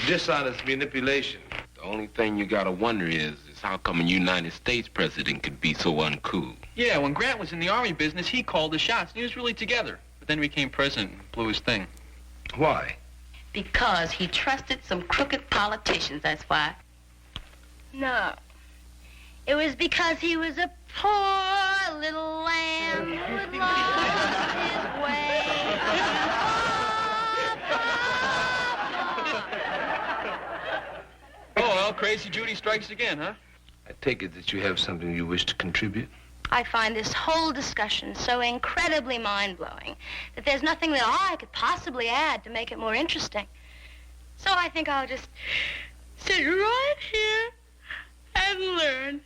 dishonest manipulation. The only thing you gotta wonder is how come a United States president could be so uncool? Yeah, when Grant was in the Army business, he called the shots, and he was really together. But then he became president and blew his thing. Why? Because he trusted some crooked politicians, that's why. No. It was because he was a poor little lamb who had lost his way. Oh, well, Crazy Judy strikes again, huh? I take it that you have something you wish to contribute? I find this whole discussion so incredibly mind-blowing that there's nothing that I could possibly add to make it more interesting. So I think I'll just sit right here and learn.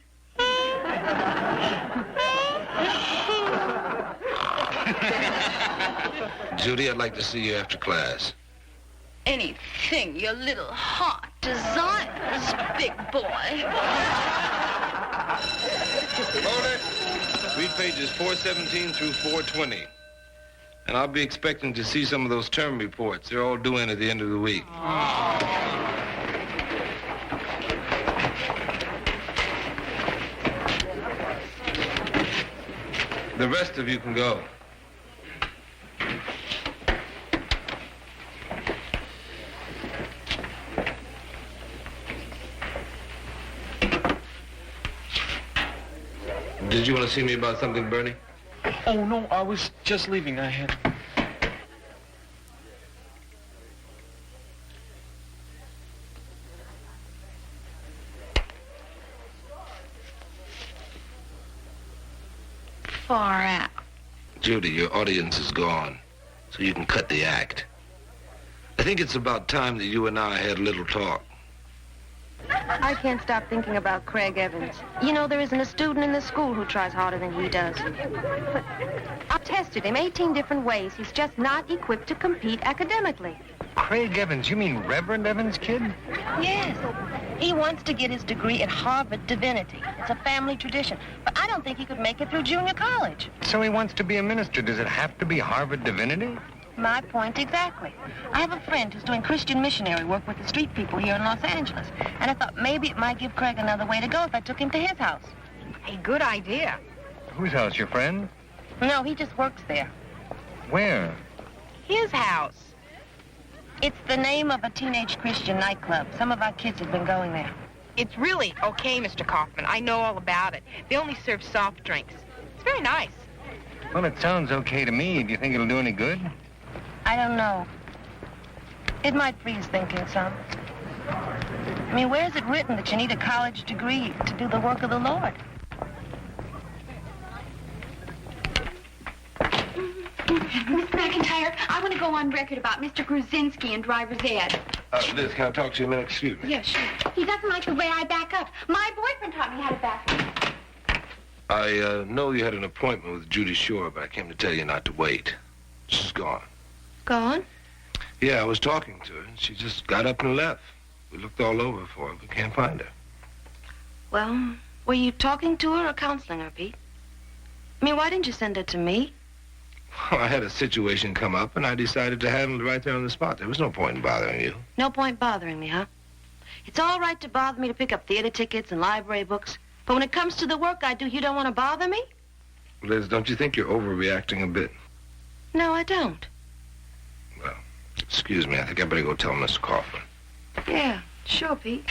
Judy, I'd like to see you after class. Anything, you little hot desires, big boy. Hold it. Read pages 417 through 420. And I'll be expecting to see some of those term reports. They're all due in at the end of the week. The rest of you can go. Did you want to see me about something, Bernie? Oh, no, I was just leaving. I had... Far out. Judy, your audience is gone, so you can cut the act. I think it's about time that you and I had a little talk. I can't stop thinking about Craig Evans. You know, there isn't a student in this school who tries harder than he does. But I've tested him 18 different ways. He's just not equipped to compete academically. Craig Evans, you mean Reverend Evans' kid? Yes. He wants to get his degree at Harvard Divinity. It's a family tradition. But I don't think he could make it through junior college. So he wants to be a minister. Does it have to be Harvard Divinity? My point exactly. I have a friend who's doing Christian missionary work with the street people here in Los Angeles. And I thought maybe it might give Craig another way to go if I took him to his house. A good idea. Whose house, your friend? No, he just works there. Where? His house. It's the name of a teenage Christian nightclub. Some of our kids have been going there. It's really okay, Mr. Kaufman. I know all about it. They only serve soft drinks. It's very nice. Well, it sounds okay to me. Do you think it'll do any good? I don't know. It might free his thinking some. I mean, where's it written that you need a college degree to do the work of the Lord? Miss McIntyre, I want to go on record about Mr. Gruzinski and driver's ed. Liz, can I talk to you a minute? Excuse me. Yeah, sure. He doesn't like the way I back up. My boyfriend taught me how to back up. I know you had an appointment with Judy Shore, but I came to tell you not to wait. She's gone. Gone? Yeah, I was talking to her, and she just got up and left. We looked all over for her, but can't find her. Well, were you talking to her or counseling her, Pete? I mean, why didn't you send her to me? Well, I had a situation come up, and I decided to handle it right there on the spot. There was no point in bothering you. No point bothering me, huh? It's all right to bother me to pick up theater tickets and library books, but when it comes to the work I do, you don't want to bother me? Liz, don't you think you're overreacting a bit? No, I don't. Well, excuse me. I think I better go tell Mr. Kaufman. Yeah, sure, Pete.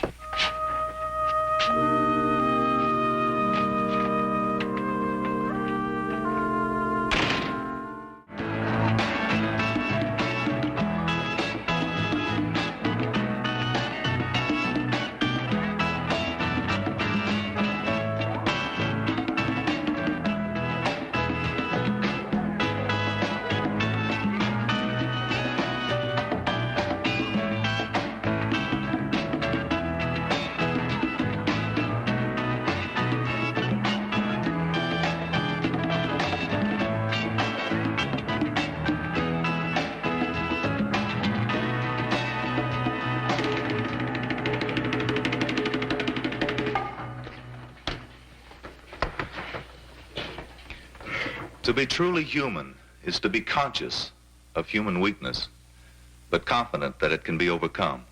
To be truly human is to be conscious of human weakness, but confident that it can be overcome.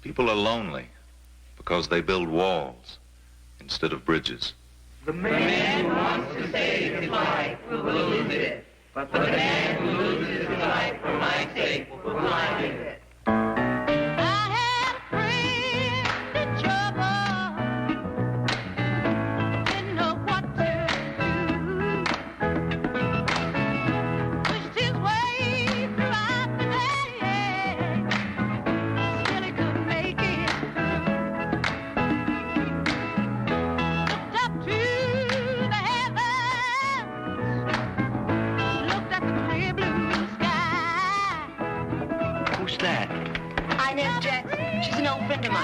People are lonely because they build walls instead of bridges. The man who wants to save his life will lose it, but the man who loses his life for my sake will find it.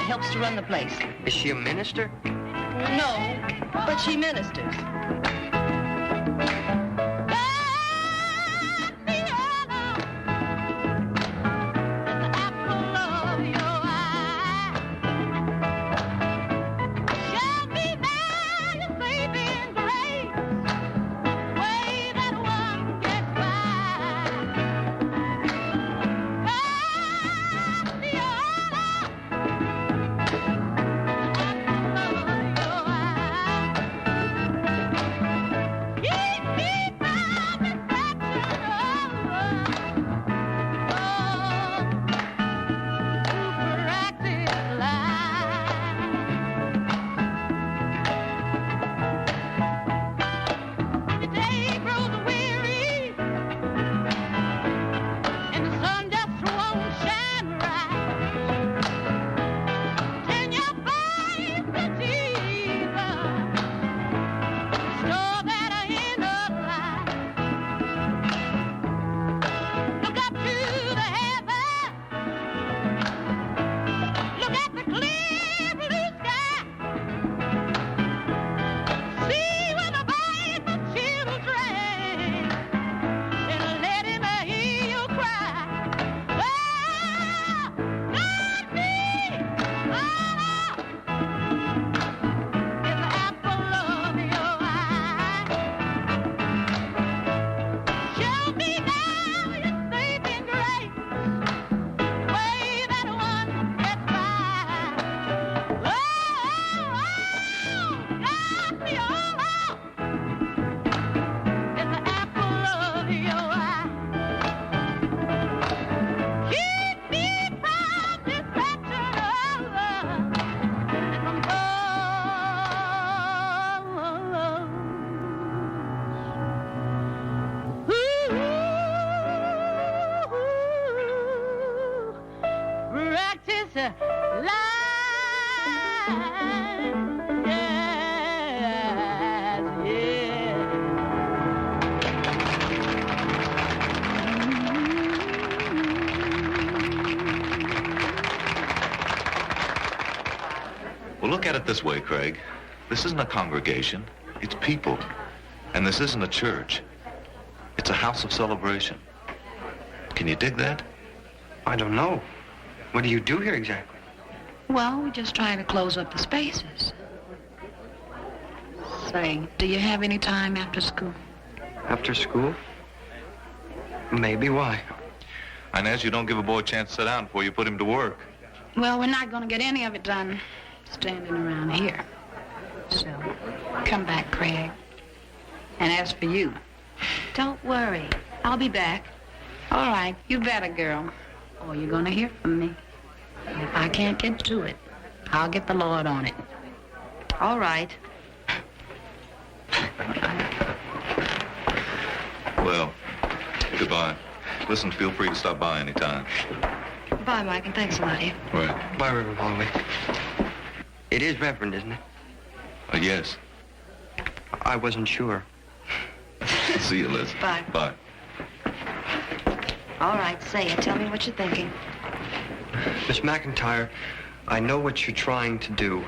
Helps to run the place. Is she a minister? No, but she ministers. Practice life, yeah. Look at it this way, Craig. This isn't a congregation. It's people. And this isn't a church. It's a house of celebration. Can you dig that? I don't know. What do you do here exactly? Well, we're just trying to close up the spaces. Say, do you have any time after school? After school? Maybe. Why? Inez, you don't give a boy a chance to sit down before you put him to work. Well, we're not going to get any of it done standing around here. So, come back, Craig. And as for you, don't worry. I'll be back. All right, you better, girl. Or you're going to hear from me. If I can't get to it, I'll get the Lord on it. All right. Well, goodbye. Listen, feel free to stop by anytime. Bye, Mike, and thanks a lot, Eve. Right. Bye, Reverend Holloway. It is Reverend, isn't it? Yes. I wasn't sure. See you, Liz. Bye. Bye. All right, say it. Tell me what you're thinking. Miss McIntyre, I know what you're trying to do.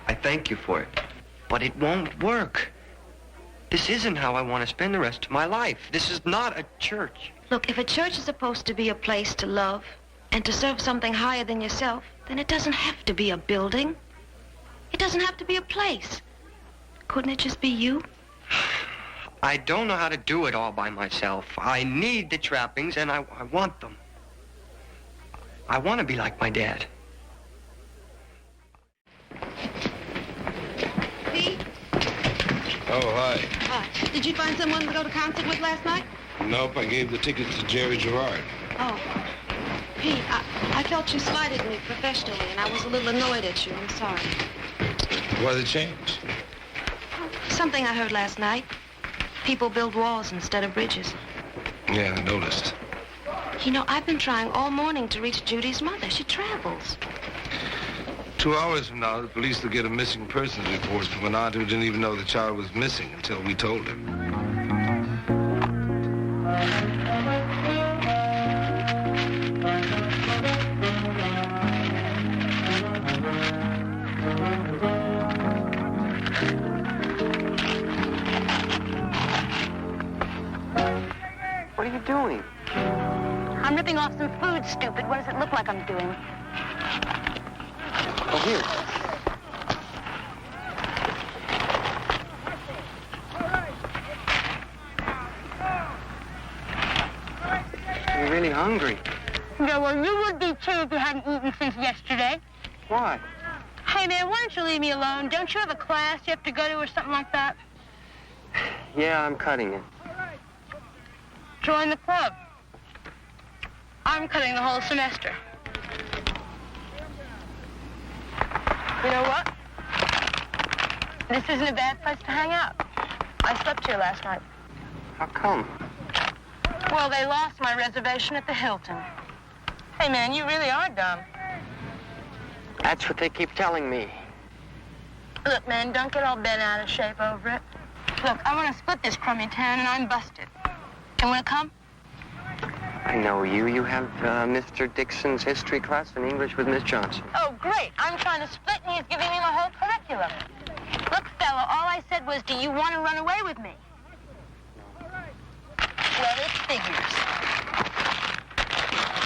I thank you for it. But it won't work. This isn't how I want to spend the rest of my life. This is not a church. Look, if a church is supposed to be a place to love and to serve something higher than yourself, then it doesn't have to be a building. It doesn't have to be a place. Couldn't it just be you? I don't know how to do it all by myself. I need the trappings, and I want them. I want to be like my dad. Oh, hi. Hi. Did you find someone to go to concert with last night? Nope, I gave the tickets to Jerry Gerard. Oh. Pete, I felt you slighted me professionally, and I was a little annoyed at you. I'm sorry. Why the change? Something I heard last night. People build walls instead of bridges. Yeah, I noticed. You know, I've been trying all morning to reach Judy's mother. She travels. 2 hours from now, the police will get a missing persons report from an aunt who didn't even know the child was missing until we told her. What are you doing? I'm ripping off some food, stupid. What does it look like I'm doing? Oh, here. You're really hungry. Yeah, well, you would be too if you hadn't eaten since yesterday. Why? Hey, man, why don't you leave me alone? Don't you have a class you have to go to or something like that? Yeah, I'm cutting it. Join the club. I'm cutting the whole semester. You know what? This isn't a bad place to hang out. I slept here last night. How come? Well, they lost my reservation at the Hilton. Hey, man, you really are dumb. That's what they keep telling me. Look, man, don't get all bent out of shape over it. Look, I want to split this crummy town, and I'm busted. You want to come? I know you. You have Mr. Dixon's history class in English with Miss Johnson. Oh, great. I'm trying to split, and he's giving me my whole curriculum. Look, fella, all I said was, do you want to run away with me? Well, it figures.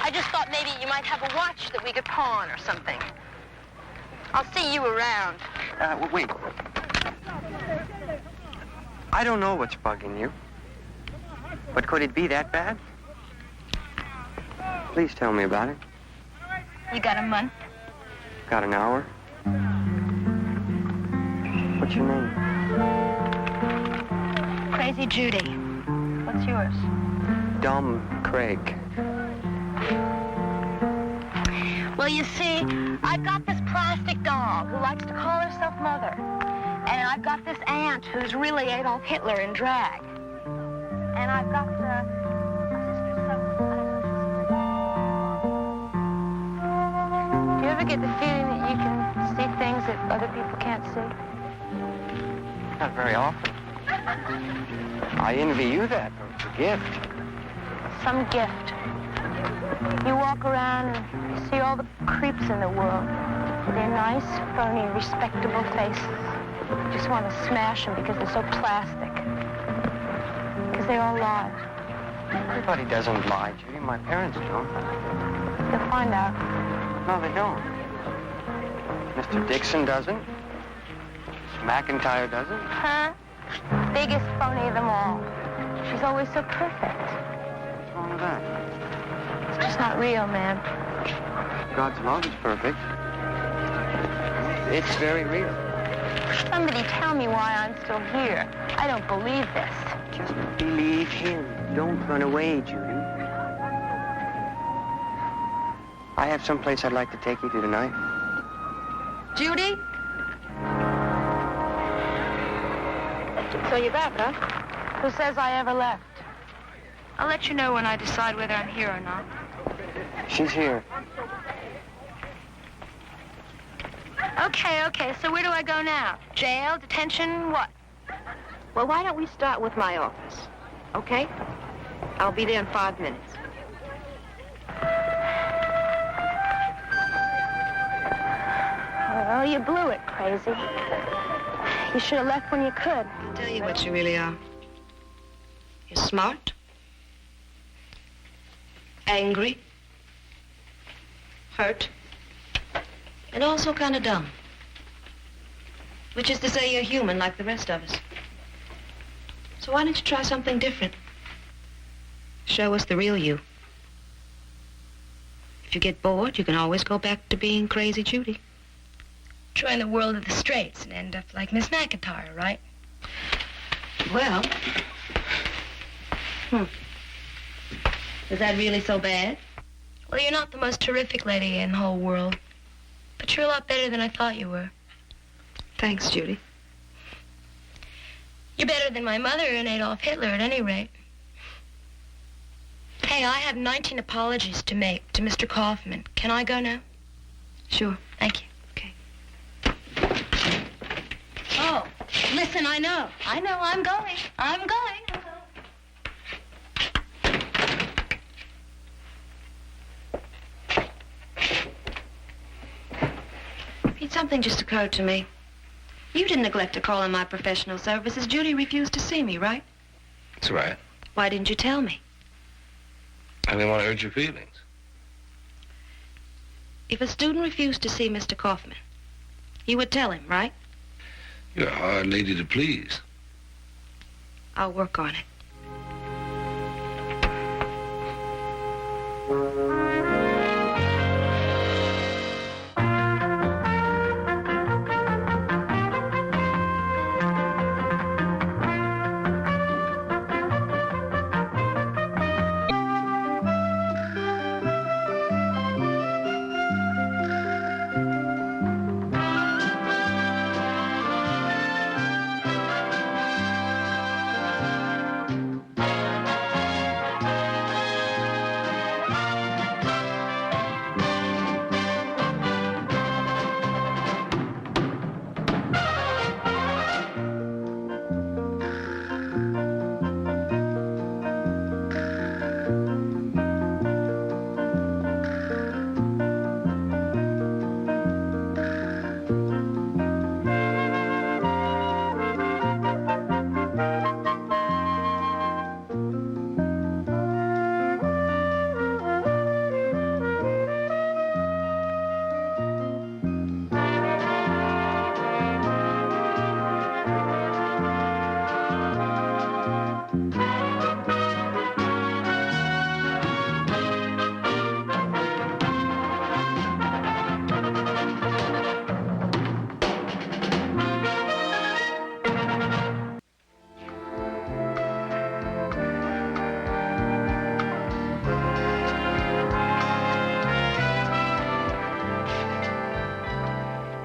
I just thought maybe you might have a watch that we could pawn or something. I'll see you around. Wait. I don't know what's bugging you. But could it be that bad? Please tell me about it. You got a month? Got an hour? What's your name? Crazy Judy. What's yours? Dumb Craig. Well, you see, I've got this plastic doll who likes to call herself Mother. And I've got this aunt who's really Adolf Hitler in drag. And I've got a sister somewhere. Do you ever get the feeling that you can see things that other people can't see? Not very often. I envy you that. It's a gift. Some gift. You walk around and you see all the creeps in the world. They're nice, phony, respectable faces. You just want to smash them because they're so plastic. Because they all lie. Everybody doesn't lie, Judy. My parents don't. You'll find out. No, they don't. Mr. Dixon doesn't. Miss McIntyre doesn't. Huh? Biggest phony of them all. She's always so perfect. What's wrong with that? It's just not real, man. God's love is perfect. It's very real. Somebody tell me why I'm still here. I don't believe this. Just believe him. Don't run away, Judy. I have someplace I'd like to take you to tonight. Judy? So you're back, huh? Who says I ever left? I'll let you know when I decide whether I'm here or not. She's here. Okay, so where do I go now? Jail, detention, what? Well, why don't we start with my office, okay? I'll be there in 5 minutes. Well, you blew it, crazy. You should have left when you could. I'll tell you what you really are. You're smart, angry, hurt, and also kind of dumb. Which is to say you're human like the rest of us. So why don't you try something different? Show us the real you. If you get bored, you can always go back to being Crazy Judy. Join the world of the straights and end up like Miss McIntyre, right? Well, is that really so bad? Well, you're not the most terrific lady in the whole world, but you're a lot better than I thought you were. Thanks, Judy. You're better than my mother and Adolf Hitler, at any rate. Hey, I have 19 apologies to make to Mr. Kaufman. Can I go now? Sure. Thank you. Okay. Oh, listen, I know, I'm going. Pete, something just occurred to me. You didn't neglect to call in my professional services. Judy refused to see me, right? That's right. Why didn't you tell me? I didn't want to hurt your feelings. If a student refused to see Mr. Kaufman, you would tell him, right? You're a hard lady to please. I'll work on it.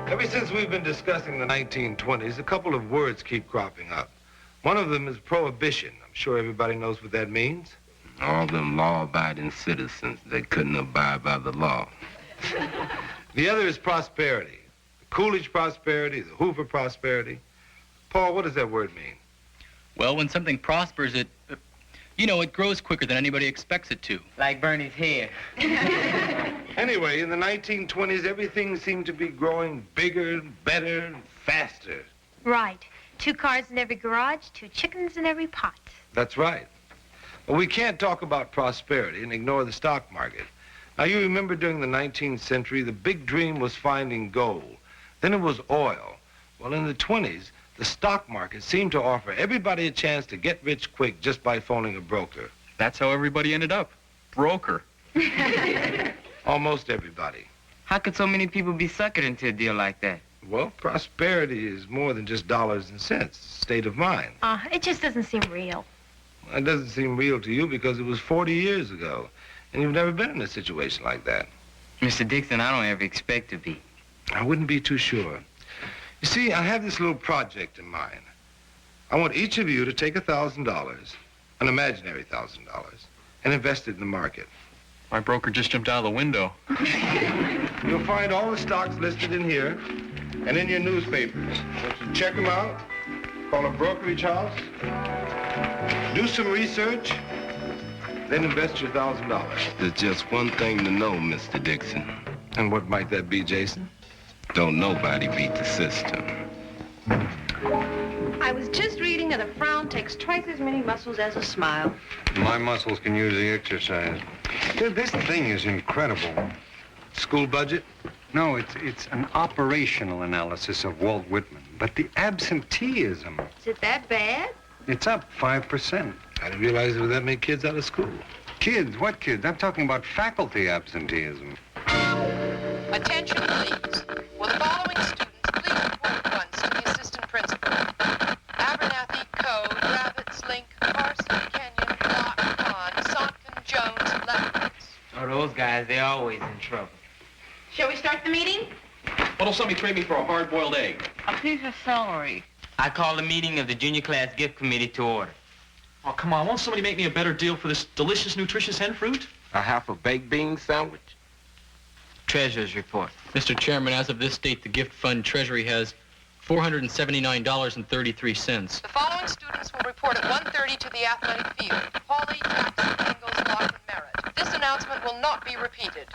Ever since we've been discussing the 1920s, a couple of words keep cropping up. One of them is prohibition. I'm sure everybody knows what that means. All them law-abiding citizens that couldn't abide by the law. The other is prosperity. The Coolidge prosperity, the Hoover prosperity. Paul, what does that word mean? Well, when something prospers, it You know, it grows quicker than anybody expects it to. Like Bernie's hair. Anyway, in the 1920s, everything seemed to be growing bigger, better, and faster. Right. 2 cars in every garage, 2 chickens in every pot. That's right. Well, we can't talk about prosperity and ignore the stock market. Now, you remember during the 19th century, the big dream was finding gold. Then it was oil. Well, in the 20s, the stock market seemed to offer everybody a chance to get rich quick just by phoning a broker. That's how everybody ended up. Broker. Almost everybody. How could so many people be suckered into a deal like that? Well, prosperity is more than just dollars and cents. It's a state of mind. It just doesn't seem real. It doesn't seem real to you because it was 40 years ago, and you've never been in a situation like that. Mr. Dixon, I don't ever expect to be. I wouldn't be too sure. You see, I have this little project in mind. I want each of you to take $1,000, an imaginary $1,000, and invest it in the market. My broker just jumped out of the window. You'll find all the stocks listed in here and in your newspapers. So check them out, call a brokerage house, do some research, then invest your $1,000. There's just one thing to know, Mr. Dixon. And what might that be, Jason? Don't nobody beat the system. I was just reading that a frown takes twice as many muscles as a smile. My muscles can use the exercise. This thing is incredible. School budget? No, it's an operational analysis of Walt Whitman. But the absenteeism, Is it that bad? it's up 5%. I didn't realize there were that many kids out of school. Kids? What kids? I'm talking about faculty absenteeism. Attention, please. Will the following students please report at once to the assistant principal? Abernathy, Code, Rabbit, Slink, Carson, Kenyon, Locke, Pond, Sonkin, Jones, Lefkowitz. Oh, those guys, they're always in trouble. Shall we start the meeting? What'll somebody trade me for a hard-boiled egg? A piece of celery. I call the meeting of the junior class gift committee to order. Oh, come on. Won't somebody make me a better deal for this delicious, nutritious hen fruit? A half a baked bean sandwich? Treasurer's report. Mr. Chairman, as of this date, the gift fund treasury has $479.33. The following students will report at 1:30 to the athletic field. Hawley, Jackson, Ingalls, Locke, and Merritt. This announcement will not be repeated.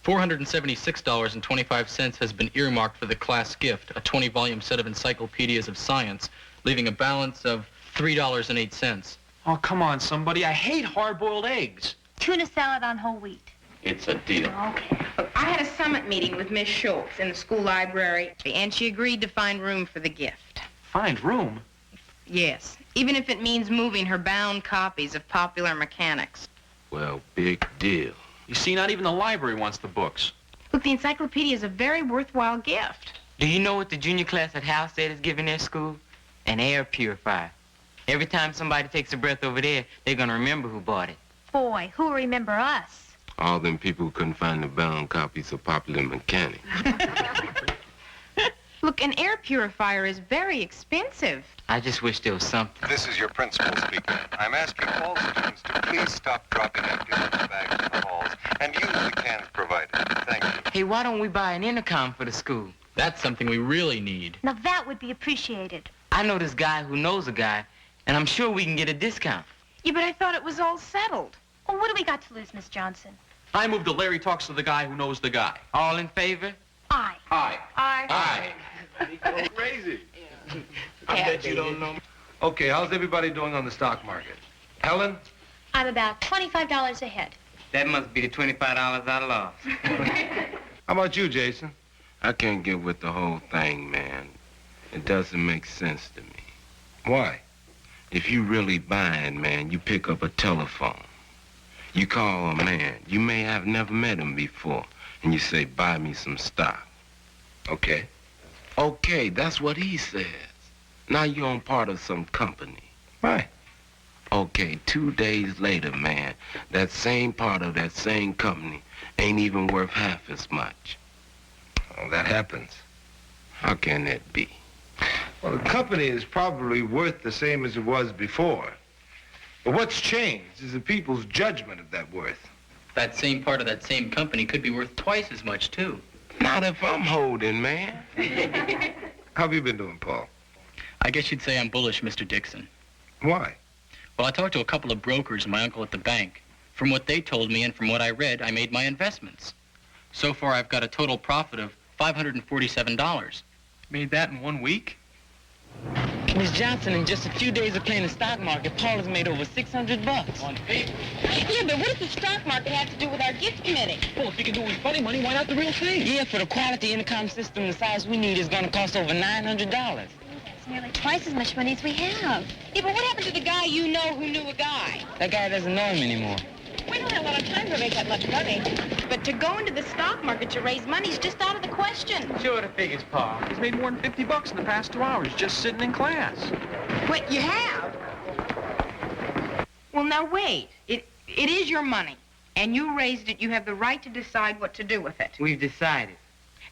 $476.25 has been earmarked for the class gift, a 20-volume set of encyclopedias of science, leaving a balance of $3.08. Oh, come on, somebody. I hate hard-boiled eggs. Tuna salad on whole wheat. It's a deal. Okay. Look, I had a summit meeting with Miss Schultz in the school library, and she agreed to find room for the gift. Find room? Yes, even if it means moving her bound copies of Popular Mechanics. Well, big deal. You see, not even the library wants the books. Look, the encyclopedia is a very worthwhile gift. Do you know what the junior class at Halstead is giving their school? An air purifier. Every time somebody takes a breath over there, they're going to remember who bought it. Boy, who'll remember us? All them people who couldn't find the bound copies of Popular Mechanics. Look, an air purifier is very expensive. I just wish there was something. This is your principal speaking. I'm asking all students to please stop dropping empty lunch bags in the halls and use the cans provided. Thank you. Hey, why don't we buy an intercom for the school? That's something we really need. Now that would be appreciated. I know this guy who knows a guy, and I'm sure we can get a discount. Yeah, but I thought it was all settled. Well, what do we got to lose, Miss Johnson? I move that Larry talks to the guy who knows the guy. All in favor? Aye. Aye. Aye. Crazy. I bet you don't know. Okay, how's everybody doing on the stock market? Helen? I'm about $25 ahead. That must be the $25 I lost. How about you, Jason? I can't get with the whole thing, man. It doesn't make sense to me. Why? If you really buying, man, you pick up a telephone. You call a man. You may have never met him before. And you say, buy me some stock. Okay. Okay, that's what he says. Now you're on part of some company. Right. Okay, 2 days later, man, that same part of that same company ain't even worth half as much. Well, that happens. How can that be? Well, the company is probably worth the same as it was before. But what's changed is the people's judgment of that worth. That same part of that same company could be worth twice as much, too. Not if I'm holding, man. How have you been doing, Paul? I guess you'd say I'm bullish, Mr. Dixon. Why? Well, I talked to a couple of brokers and my uncle at the bank. From what they told me and from what I read, I made my investments. So far, I've got a total profit of $547. Made that in 1 week? Miss Johnson, in just a few days of playing the stock market, Paul has made over $600. On paper. Yeah, but what does the stock market have to do with our gift committee? Well, if you can do it with funny money, why not the real thing? Yeah, for the quality intercom system the size we need is going to cost over $900. That's nearly twice as much money as we have. Yeah, but what happened to the guy you know who knew a guy? That guy doesn't know him anymore. We don't have a lot of time to make that much money. But to go into the stock market to raise money is just out of the question. Sure, the figures, Pa. He's made more than $50 in the past 2 hours just sitting in class. Wait, you have? Well, now wait. It is your money, and you raised it. You have the right to decide what to do with it. We've decided.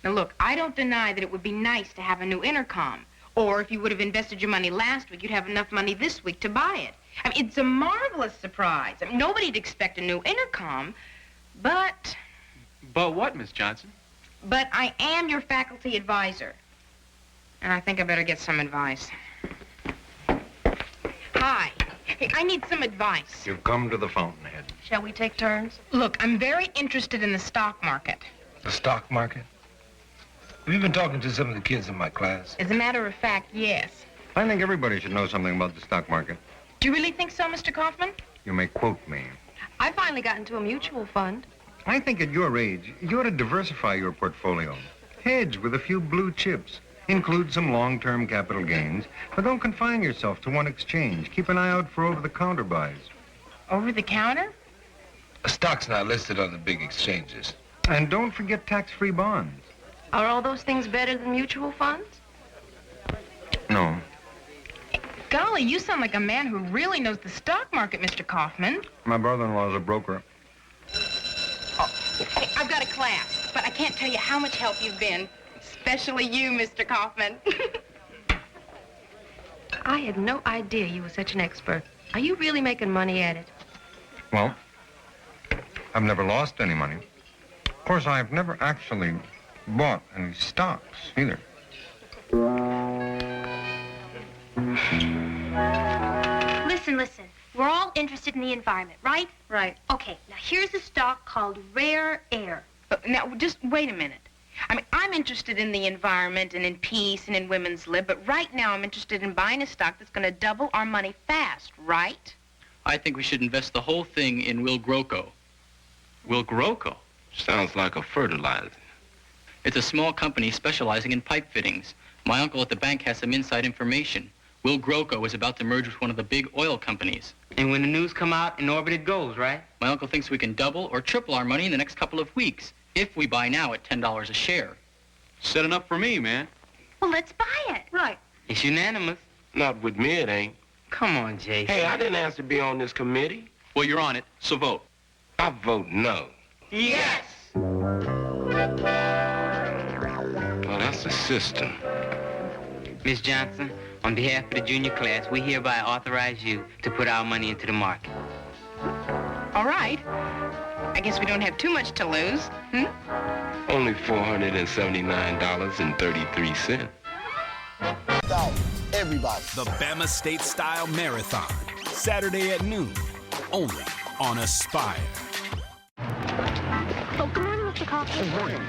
Now, look, I don't deny that it would be nice to have a new intercom. Or if you would have invested your money last week, you'd have enough money this week to buy it. I mean, it's a marvelous surprise. I mean, nobody'd expect a new intercom, but... But what, Miss Johnson? But I am your faculty advisor. And I think I better get some advice. Hi. Hey, I need some advice. You've come to the fountainhead. Shall we take turns? Look, I'm very interested in the stock market. The stock market? Have you been talking to some of the kids in my class? As a matter of fact, yes. I think everybody should know something about the stock market. Do you really think so, Mr. Kaufman? You may quote me. I finally got into a mutual fund. I think at your age, you ought to diversify your portfolio. Hedge with a few blue chips. Include some long-term capital gains, but don't confine yourself to one exchange. Keep an eye out for over-the-counter buys. Over-the-counter? A stock's not listed on the big exchanges. And don't forget tax-free bonds. Are all those things better than mutual funds? No. Golly, you sound like a man who really knows the stock market, Mr. Kaufman. My brother-in-law's a broker. Hey, I've got a class, but I can't tell you how much help you've been. Especially you, Mr. Kaufman. I had no idea you were such an expert. Are you really making money at it? Well, I've never lost any money. Of course, I've never actually bought any stocks, either. Listen. We're all interested in the environment, right? Right. Okay, now here's a stock called Rare Air. Now, just wait a minute. I mean, I'm interested in the environment and in peace and in women's lib, but right now I'm interested in buying a stock that's going to double our money fast, right? I think we should invest the whole thing in Will Groco. Will Groco? Sounds like a fertilizer. It's a small company specializing in pipe fittings. My uncle at the bank has some inside information. Will Groco is about to merge with one of the big oil companies. And when the news come out, in orbit it goes, right? My uncle thinks we can double or triple our money in the next couple of weeks, if we buy now at $10 a share. Setting up for me, man. Well, let's buy it. Right. It's unanimous. Not with me, it ain't. Come on, Jason. Hey, I didn't ask to be on this committee. Well, you're on it, so vote. I vote no. Yes! Well, that's the system. Miss Johnson, on behalf of the junior class, we hereby authorize you to put our money into the market. All right. I guess we don't have too much to lose, Only $479.33. Everybody. The Bama State Style Marathon. Saturday at noon. Only on Aspire. Oh, good morning, Mr. Kaufman. Good morning.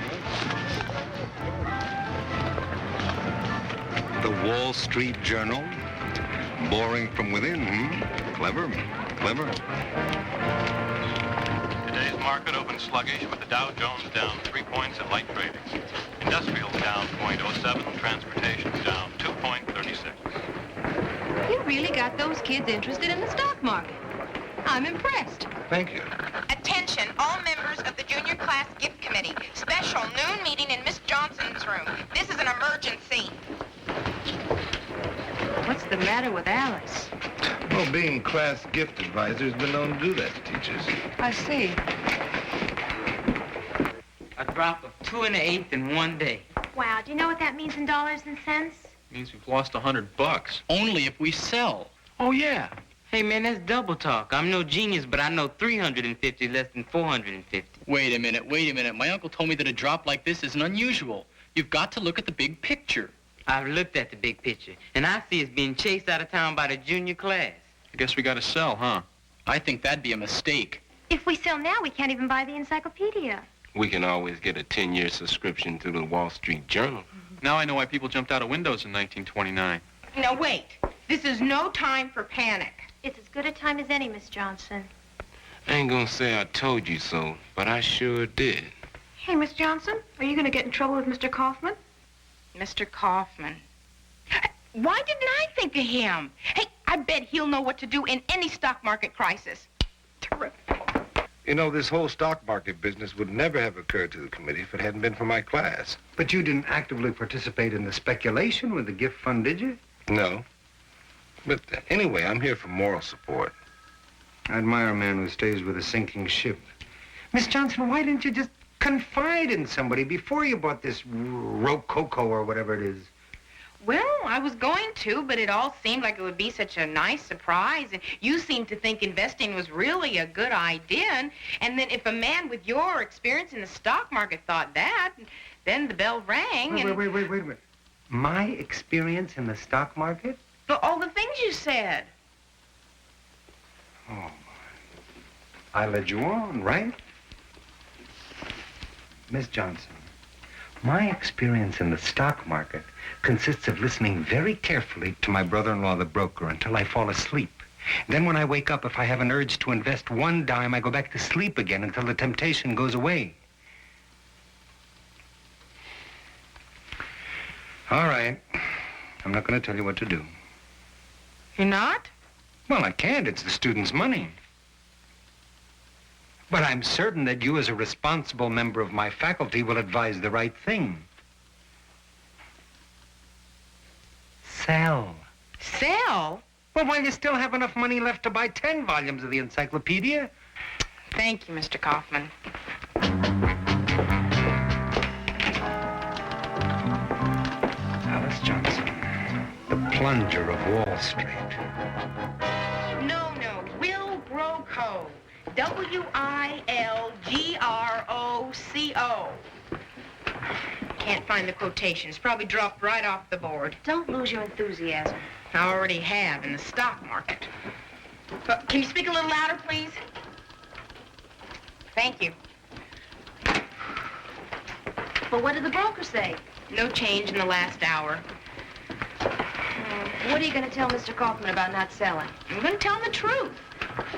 The Wall Street Journal. Boring from within, Clever. Today's market opened sluggish with the Dow Jones down 3 points at light trading. Industrials down 0.07, transportation down 2.36. You really got those kids interested in the stock market. I'm impressed. Thank you. Attention, all members of the junior class gift committee. Special noon meeting in Miss Johnson's room. This is an emergency. What's the matter with Alice? Well, being class gift advisor has been known to do that to teachers. I see. A drop of 2 1/8 in 1 day. Wow, do you know what that means in dollars and cents? Means we've lost $100. Only if we sell. Oh, yeah. Hey, man, that's double talk. I'm no genius, but I know 350 less than 450. Wait a minute. My uncle told me that a drop like this isn't unusual. You've got to look at the big picture. I've looked at the big picture, and I see us being chased out of town by the junior class. I guess we gotta sell, huh? I think that'd be a mistake. If we sell now, we can't even buy the encyclopedia. We can always get a 10-year subscription to the Wall Street Journal. Now I know why people jumped out of windows in 1929. Now, wait. This is no time for panic. It's as good a time as any, Miss Johnson. I ain't gonna say I told you so, but I sure did. Hey, Miss Johnson, are you going to get in trouble with Mr. Kaufman? Mr. Kaufman. Why didn't I think of him? Hey, I bet he'll know what to do in any stock market crisis. Terrific. You know, this whole stock market business would never have occurred to the committee if it hadn't been for my class. But you didn't actively participate in the speculation with the gift fund, did you? No. But anyway, I'm here for moral support. I admire a man who stays with a sinking ship. Miss Johnson, why didn't you just confide in somebody before you bought this Rococo or whatever it is? Well, I was going to, but it all seemed like it would be such a nice surprise. And you seemed to think investing was really a good idea. And then if a man with your experience in the stock market thought that, then the bell rang. Wait a minute. My experience in the stock market? But all the things you said. Oh, I led you on, right? Miss Johnson, my experience in the stock market consists of listening very carefully to my brother-in-law, the broker, until I fall asleep. Then when I wake up, if I have an urge to invest one dime, I go back to sleep again until the temptation goes away. All right. I'm not going to tell you what to do. You're not? Well, I can't. It's the students' money. But I'm certain that you, as a responsible member of my faculty, will advise the right thing. Sell. Sell? Well, while you still have enough money left to buy 10 volumes of the encyclopedia. Thank you, Mr. Kaufman. Alice Johnson, the plunger of Wall Street. No, Will Groco. W-I-L-G-R-O-C-O. Can't find the quotations. Probably dropped right off the board. Don't lose your enthusiasm. I already have in the stock market. But can you speak a little louder, please? Thank you. Well, what did the broker say? No change in the last hour. What are you going to tell Mr. Kaufman about not selling? I'm going to tell him the truth.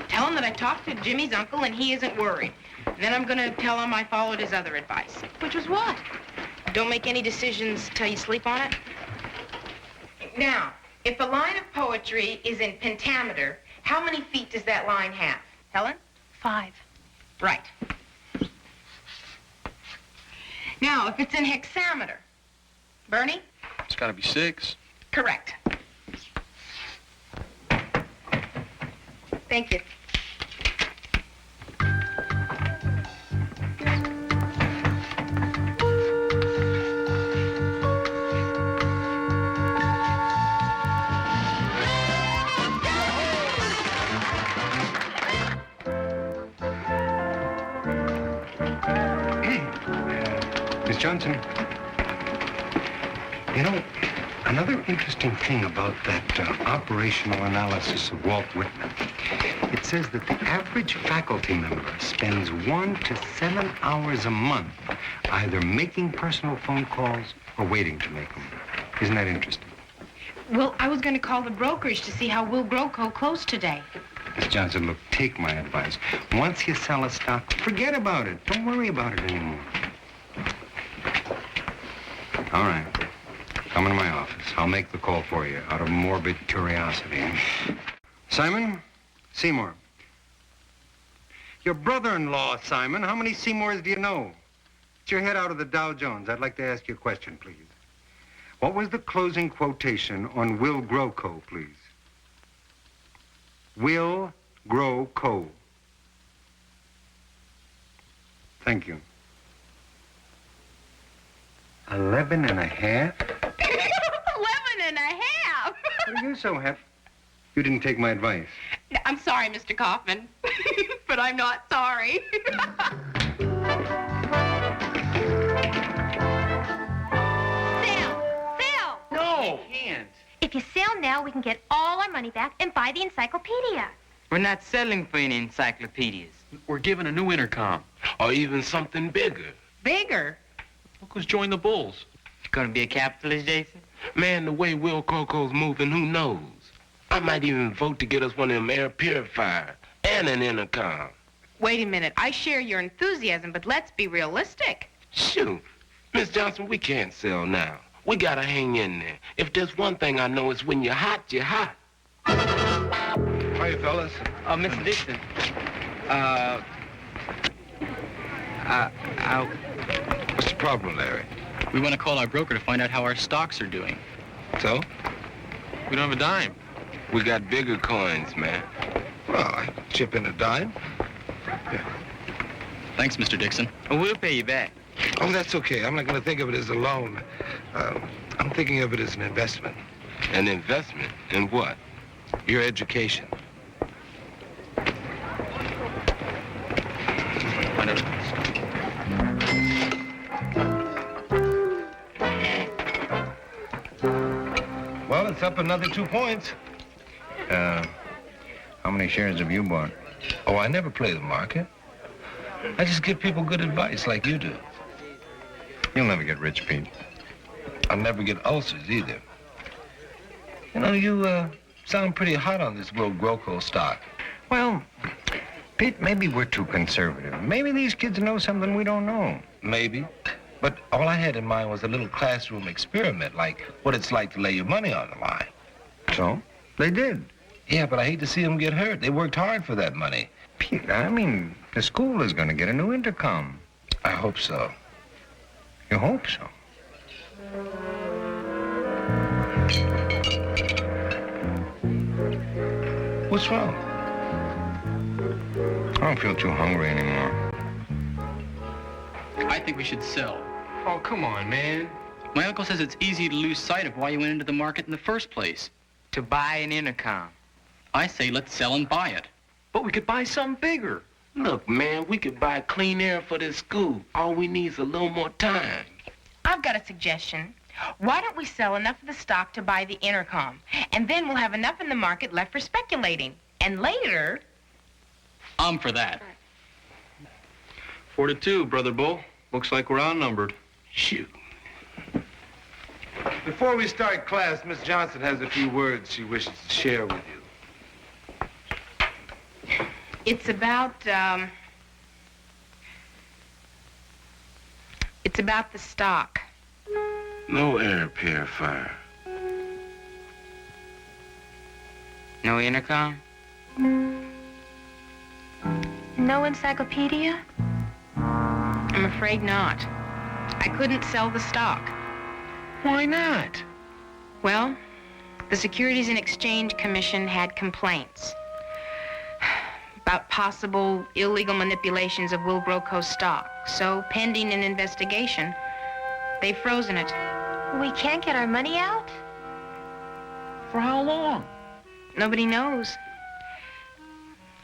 Tell him that I talked to Jimmy's uncle and he isn't worried. And then I'm going to tell him I followed his other advice. Which was what? Don't make any decisions till you sleep on it. Now, if a line of poetry is in pentameter, how many feet does that line have? Helen? 5. Right. Now, if it's in hexameter, Bernie? It's gotta be 6. Correct. Thank you. Miss Johnson, you know, another interesting thing about that operational analysis of Walt Whitman, it says that the average faculty member spends 1 to 7 hours a month either making personal phone calls or waiting to make them. Isn't that interesting? Well, I was going to call the brokerage to see how Will Groco closed today. Miss Johnson, look, take my advice. Once you sell a stock, forget about it. Don't worry about it anymore. All right. Come into my office. I'll make the call for you out of morbid curiosity. Simon? Seymour. Your brother-in-law, Simon. How many Seymours do you know? Get your head out of the Dow Jones. I'd like to ask you a question, please. What was the closing quotation on Will Groco, please? Will Groco. Thank you. 11 and a half? 11 and a half! What are you so happy? You didn't take my advice. I'm sorry, Mr. Kaufman, but I'm not sorry. No! You can't. If you sell now, we can get all our money back and buy the encyclopedia. We're not selling for any encyclopedias. We're given a new intercom. Or even something bigger. Bigger? Look who's joined the Bulls. You gonna be a capitalist, Jason? Man, the way Will Coco's moving, who knows? I might even vote to get us one of them air purifiers and an intercom. Wait a minute. I share your enthusiasm, but let's be realistic. Shoot. Miss Johnson, we can't sell now. We gotta hang in there. If there's one thing I know, it's when you're hot, you're hot. Hi, fellas. Mr. Dixon. What's the problem, Larry? We want to call our broker to find out how our stocks are doing. So? We don't have a dime. We got bigger coins, man. Well, I chip in a dime. Yeah. Thanks, Mr. Dixon. We'll pay you back. Oh, that's okay. I'm not going to think of it as a loan. I'm thinking of it as an investment. An investment? In what? Your education. Well, it's up another 2 points. How many shares have you bought? Oh, I never play the market. I just give people good advice like you do. You'll never get rich, Pete. I'll never get ulcers either. You know, you sound pretty hot on this Will Groco stock. Well, Pete, maybe we're too conservative. Maybe these kids know something we don't know. Maybe. But all I had in mind was a little classroom experiment, like what it's like to lay your money on the line. So? They did. Yeah, but I hate to see them get hurt. They worked hard for that money. Pete, I mean, the school is going to get a new intercom. I hope so. You hope so? What's wrong? I don't feel too hungry anymore. I think we should sell. Oh, come on, man. My uncle says it's easy to lose sight of why you went into the market in the first place. To buy an intercom. I say let's sell and buy it. But we could buy something bigger. Look, man, we could buy clean air for this school. All we need is a little more time. I've got a suggestion. Why don't we sell enough of the stock to buy the intercom? And then we'll have enough in the market left for speculating. And later... I'm for that. 4-2, Brother Bull. Looks like we're outnumbered. Shoot. Before we start class, Miss Johnson has a few words she wishes to share with you. It's about the stock. No air purifier. No intercom? No encyclopedia? I'm afraid not. I couldn't sell the stock. Why not? Well, the Securities and Exchange Commission had complaints about possible illegal manipulations of Will Groco's stock. So, pending an investigation, they've frozen it. We can't get our money out? For how long? Nobody knows.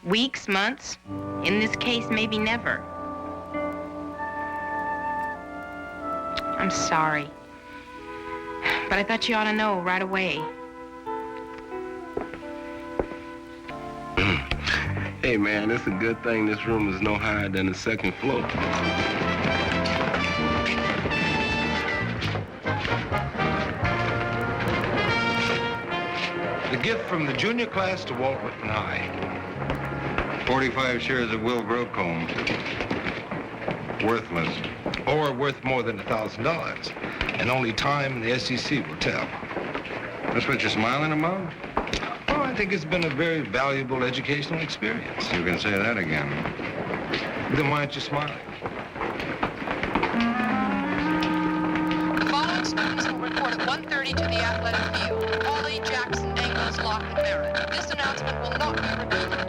Weeks, months. In this case, maybe never. I'm sorry. But I thought you ought to know right away. Hey, man, it's a good thing this room is no higher than the second floor. The gift from the junior class to Walt Whitman High. 45 shares of Will Groco. Worthless. Or worth more than $1,000. And only time and the SEC will tell. That's what you're smiling about? Well, I think it's been a very valuable educational experience. You can say that again. Then why aren't you smiling? The following students will report at 1:30 to the athletic field. Hawley, Jackson, Engels, Locke, and Merritt. This announcement will not be repeated.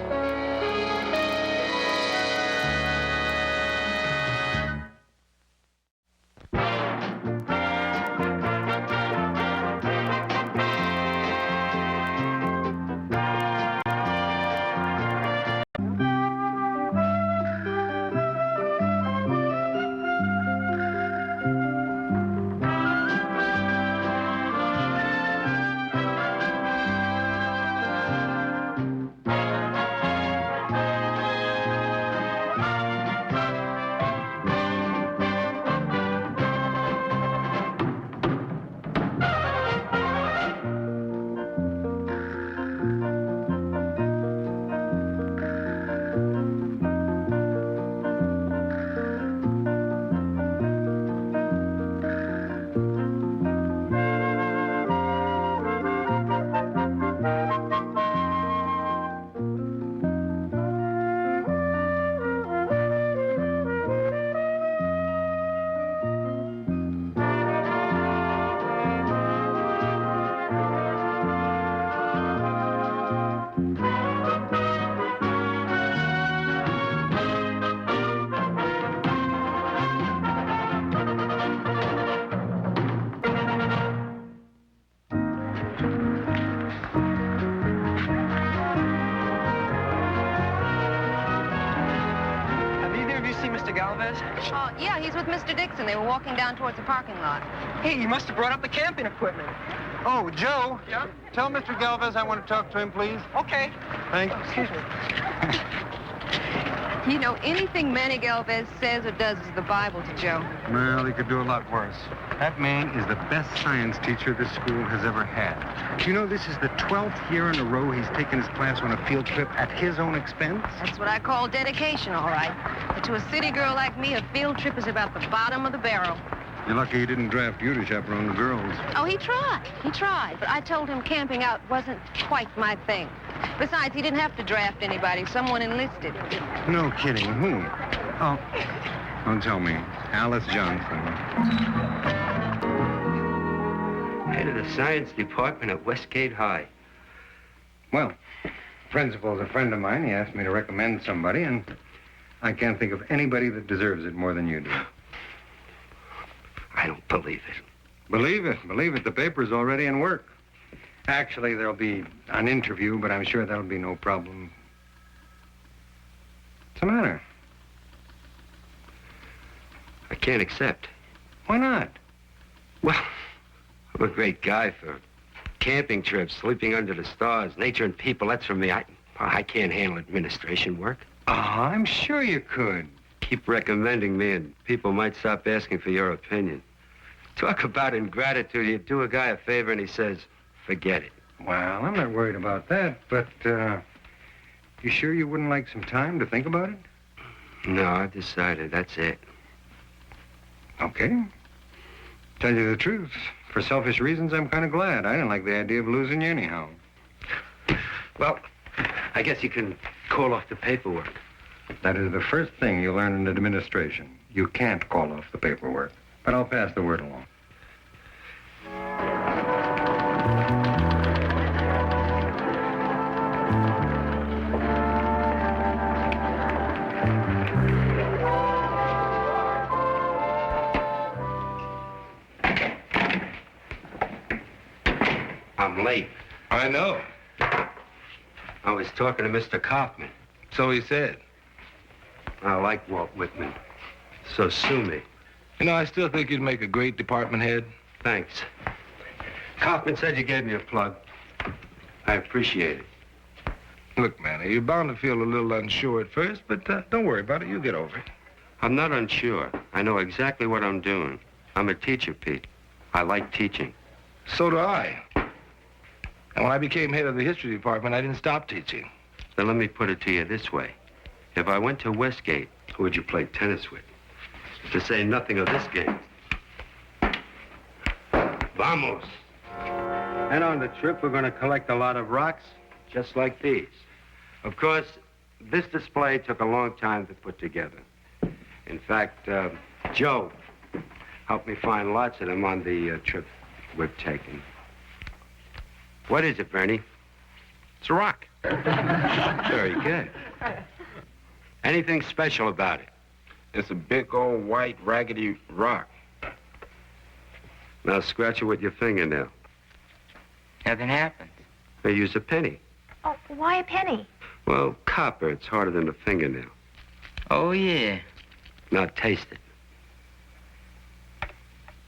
Mr. Galvez? Yeah, he's with Mr. Dixon. They were walking down towards the parking lot. Hey, you must have brought up the camping equipment. Oh, Joe. Yeah? Tell Mr. Galvez I want to talk to him, please. Okay. Thanks. Excuse me. You know, anything Manny Galvez says or does is the Bible to Joe. Well, he could do a lot worse. That man is the best science teacher this school has ever had. You know, this is the 12th year in a row he's taken his class on a field trip at his own expense. That's what I call dedication, all right. But to a city girl like me, a field trip is about the bottom of the barrel. You're lucky he didn't draft you to chaperone the girls. Oh, he tried. He tried. But I told him camping out wasn't quite my thing. Besides, he didn't have to draft anybody. Someone enlisted. No kidding. Who? Oh, don't tell me. Alice Johnson. Head of the science department at Westgate High. Well, principal's a friend of mine. He asked me to recommend somebody, and I can't think of anybody that deserves it more than you do. I don't believe it. Believe it. Believe it. The paper's already in work. Actually, there'll be an interview, but I'm sure that'll be no problem. What's the matter? I can't accept. Why not? Well, I'm a great guy for camping trips, sleeping under the stars, nature and people. That's for me. I can't handle administration work. Oh, I'm sure you could. Keep recommending me, and people might stop asking for your opinion. Talk about ingratitude. You do a guy a favor, and he says, forget it. Well, I'm not worried about that, but, you sure you wouldn't like some time to think about it? No, I've decided. That's it. Okay. Tell you the truth, for selfish reasons, I'm kind of glad. I didn't like the idea of losing you anyhow. Well, I guess you can call off the paperwork. That is the first thing you learn in administration. You can't call off the paperwork. But I'll pass the word along. I'm late. I know. I was talking to Mr. Kaufman. So he said. I like Walt Whitman. So sue me. You know, I still think you'd make a great department head. Thanks. Kaufman said you gave me a plug. I appreciate it. Look, Manny, you're bound to feel a little unsure at first, but don't worry about it. You'll get over it. I'm not unsure. I know exactly what I'm doing. I'm a teacher, Pete. I like teaching. So do I. And when I became head of the history department, I didn't stop teaching. Then let me put it to you this way. If I went to Westgate, who would you play tennis with? To say nothing of this game. Vamos. And on the trip, we're going to collect a lot of rocks, just like these. Of course, this display took a long time to put together. In fact, Joe helped me find lots of them on the trip we've taken. What is it, Bernie? It's a rock. Very good. Anything special about it? It's a big old white raggedy rock. Now scratch it with your fingernail. Nothing happens. They use a penny. Oh, why a penny? Well, copper, it's harder than a fingernail. Oh, yeah. Now taste it.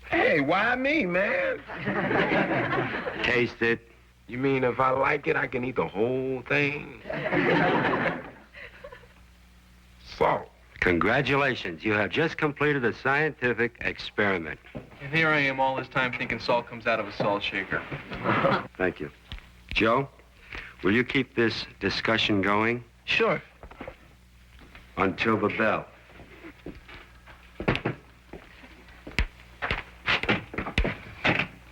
Hey, why me, man? Taste it. You mean if I like it, I can eat the whole thing? Salt. Congratulations. You have just completed a scientific experiment. And here I am all this time thinking salt comes out of a salt shaker. Thank you. Joe, will you keep this discussion going? Sure. Until the bell.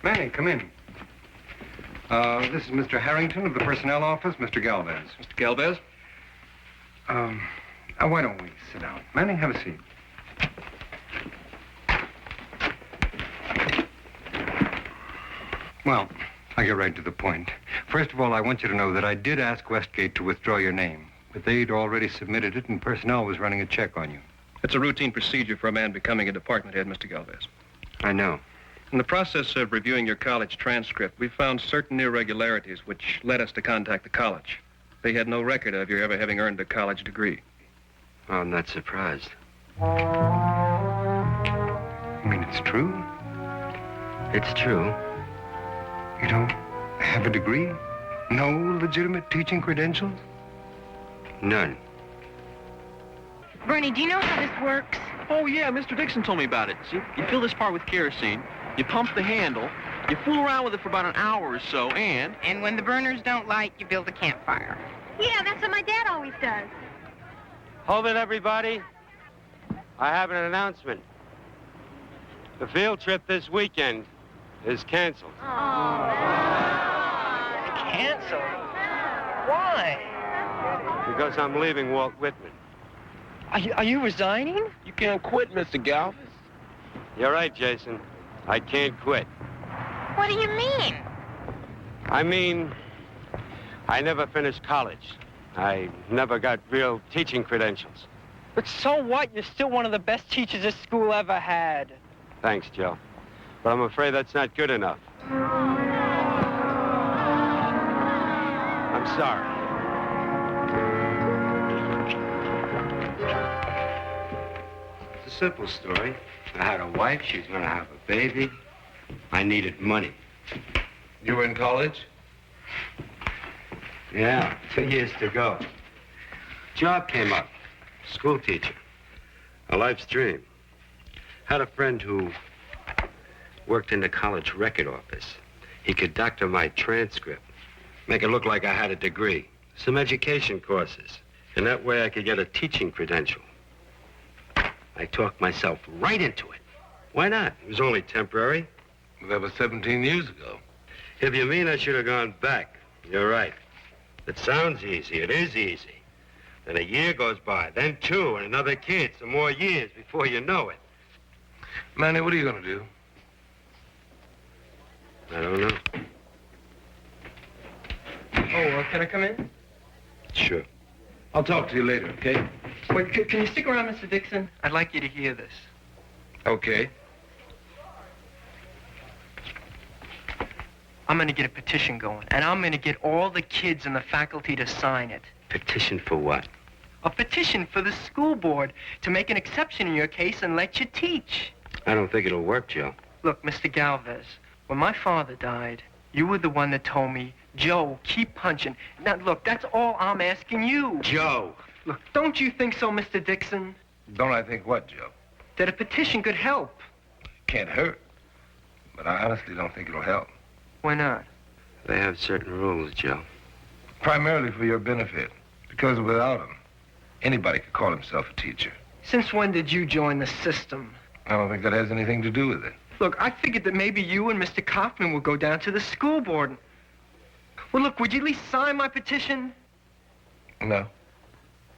Manny, come in. This is Mr. Harrington of the personnel office, Mr. Galvez. Mr. Galvez? Why don't we sit down? Manny, have a seat. Well, I'll get right to the point. First of all, I want you to know that I did ask Westgate to withdraw your name, but they'd already submitted it, and personnel was running a check on you. It's a routine procedure for a man becoming a department head, Mr. Galvez. I know. In the process of reviewing your college transcript, we found certain irregularities which led us to contact the college. They had no record of you ever having earned a college degree. Well, I'm not surprised. You mean it's true? It's true. You don't have a degree? No legitimate teaching credentials? None. Bernie, do you know how this works? Oh, yeah, Mr. Dixon told me about it. See, you fill this part with kerosene, you pump the handle, you fool around with it for about an hour or so, and... And when the burners don't light, you build a campfire. Yeah, that's what my dad always does. Hold it, everybody. I have an announcement. The field trip this weekend is canceled. Cancel? Why? Because I'm leaving Walt Whitman. Are you resigning? You can't quit, Mr. Galvis. You're right, Jason. I can't quit. What do you mean? I mean, I never finished college. I never got real teaching credentials. But so what? You're still one of the best teachers this school ever had. Thanks, Joe. But I'm afraid that's not good enough. I'm sorry. It's a simple story. I had a wife. She was going to have a baby. I needed money. You were in college? Yeah, 2 years to go. Job came up. School teacher. A life's dream. Had a friend who worked in the college record office. He could doctor my transcript, make it look like I had a degree, some education courses, and that way I could get a teaching credential. I talked myself right into it. Why not? It was only temporary. Well, that was 17 years ago. If you mean I should have gone back, you're right. It sounds easy. It is easy. Then a year goes by, then 2, and another kid, some more years before you know it. Manny, what are you going to do? I don't know. Oh, can I come in? Sure. I'll talk to you later, okay? Wait, can you stick around, Mr. Dixon? I'd like you to hear this. Okay. I'm going to get a petition going, and I'm going to get all the kids in the faculty to sign it. Petition for what? A petition for the school board to make an exception in your case and let you teach. I don't think it'll work, Joe. Look, Mr. Galvez, when my father died, you were the one that told me, Joe, keep punching. Now, look, that's all I'm asking you. Joe! Look, don't you think so, Mr. Dixon? Don't I think what, Joe? That a petition could help. Can't hurt. But I honestly don't think it'll help. Why not? They have certain rules, Joe. Primarily for your benefit. Because without them, anybody could call himself a teacher. Since when did you join the system? I don't think that has anything to do with it. Look, I figured that maybe you and Mr. Kaufman would go down to the school board. Well, look, would you at least sign my petition? No.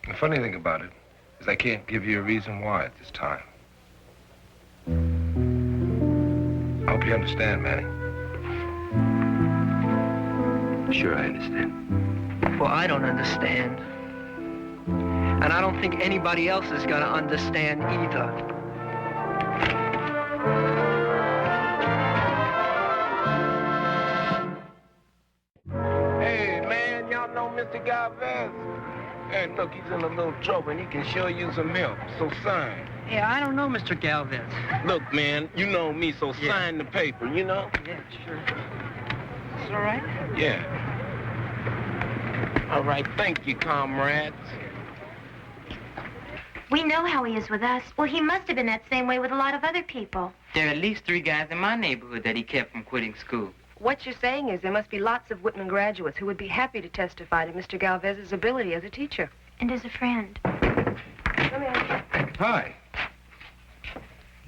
The funny thing about it is I can't give you a reason why at this time. I hope you understand, Manny. Sure, I understand. Well, I don't understand. And I don't think anybody else is gonna understand either. Hey, man, y'all know Mr. Galvez? Hey, look, he's in a little trouble, and he can sure use some help, so sign. Yeah, I don't know, Mr. Galvez. Look, man, you know me, so sign the paper, you know? Yeah, sure. It's all right? Yeah. All right, thank you, comrades. We know how he is with us. Well, he must have been that same way with a lot of other people. There are at least 3 guys in my neighborhood that he kept from quitting school. What you're saying is there must be lots of Whitman graduates who would be happy to testify to Mr. Galvez's ability as a teacher. And as a friend. Hi.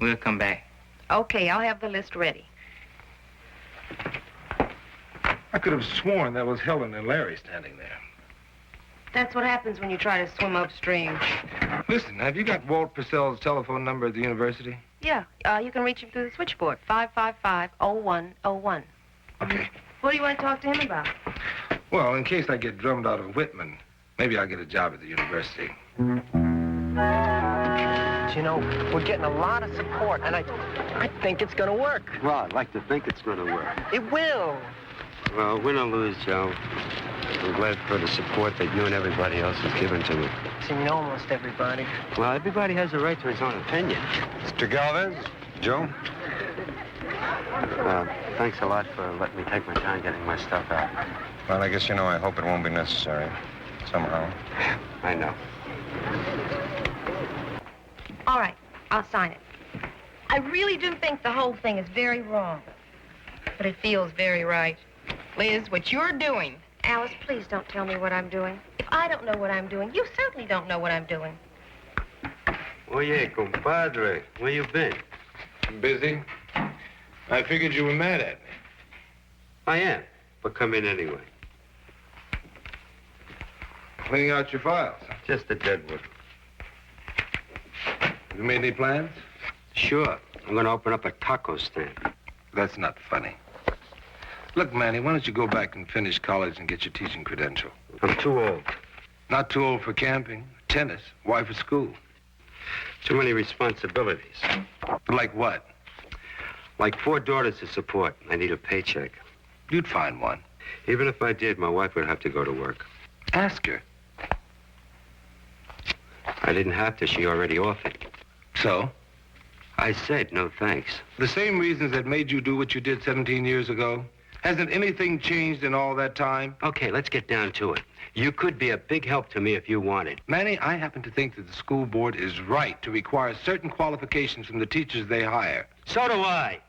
We'll come back. Okay, I'll have the list ready. I could have sworn that was Helen and Larry standing there. That's what happens when you try to swim upstream. Listen, have you got Walt Purcell's telephone number at the university? Yeah, you can reach him through the switchboard, 555-0101. Okay. What do you want to talk to him about? Well, in case I get drummed out of Whitman, maybe I'll get a job at the university. You know, we're getting a lot of support, and I think it's gonna work. Well, I'd like to think it's going to work. It will. Well, win or lose, Joe, I'm glad for the support that you and everybody else has given to me. Seen almost everybody. Well, everybody has a right to his own opinion. Mr. Galvez? Joe? Thanks a lot for letting me take my time getting my stuff out. Well, I guess you know I hope it won't be necessary. Somehow. I know. All right, I'll sign it. I really do think the whole thing is very wrong. But it feels very right. Liz, what you're doing. Alice, please don't tell me what I'm doing. If I don't know what I'm doing, you certainly don't know what I'm doing. Oye, compadre, where you been? Busy? I figured you were mad at me. I am, but come in anyway. Cleaning out your files. Just a deadwood. You made any plans? Sure. I'm going to open up a taco stand. That's not funny. Look, Manny, why don't you go back and finish college and get your teaching credential? I'm too old. Not too old for camping, tennis, wife or school. Too many responsibilities. Like what? Like 4 daughters to support. I need a paycheck. You'd find one. Even if I did, my wife would have to go to work. Ask her. I didn't have to. She already offered. So? I said no thanks. The same reasons that made you do what you did 17 years ago? Hasn't anything changed in all that time? Okay, let's get down to it. You could be a big help to me if you wanted. Manny, I happen to think that the school board is right to require certain qualifications from the teachers they hire. So do I.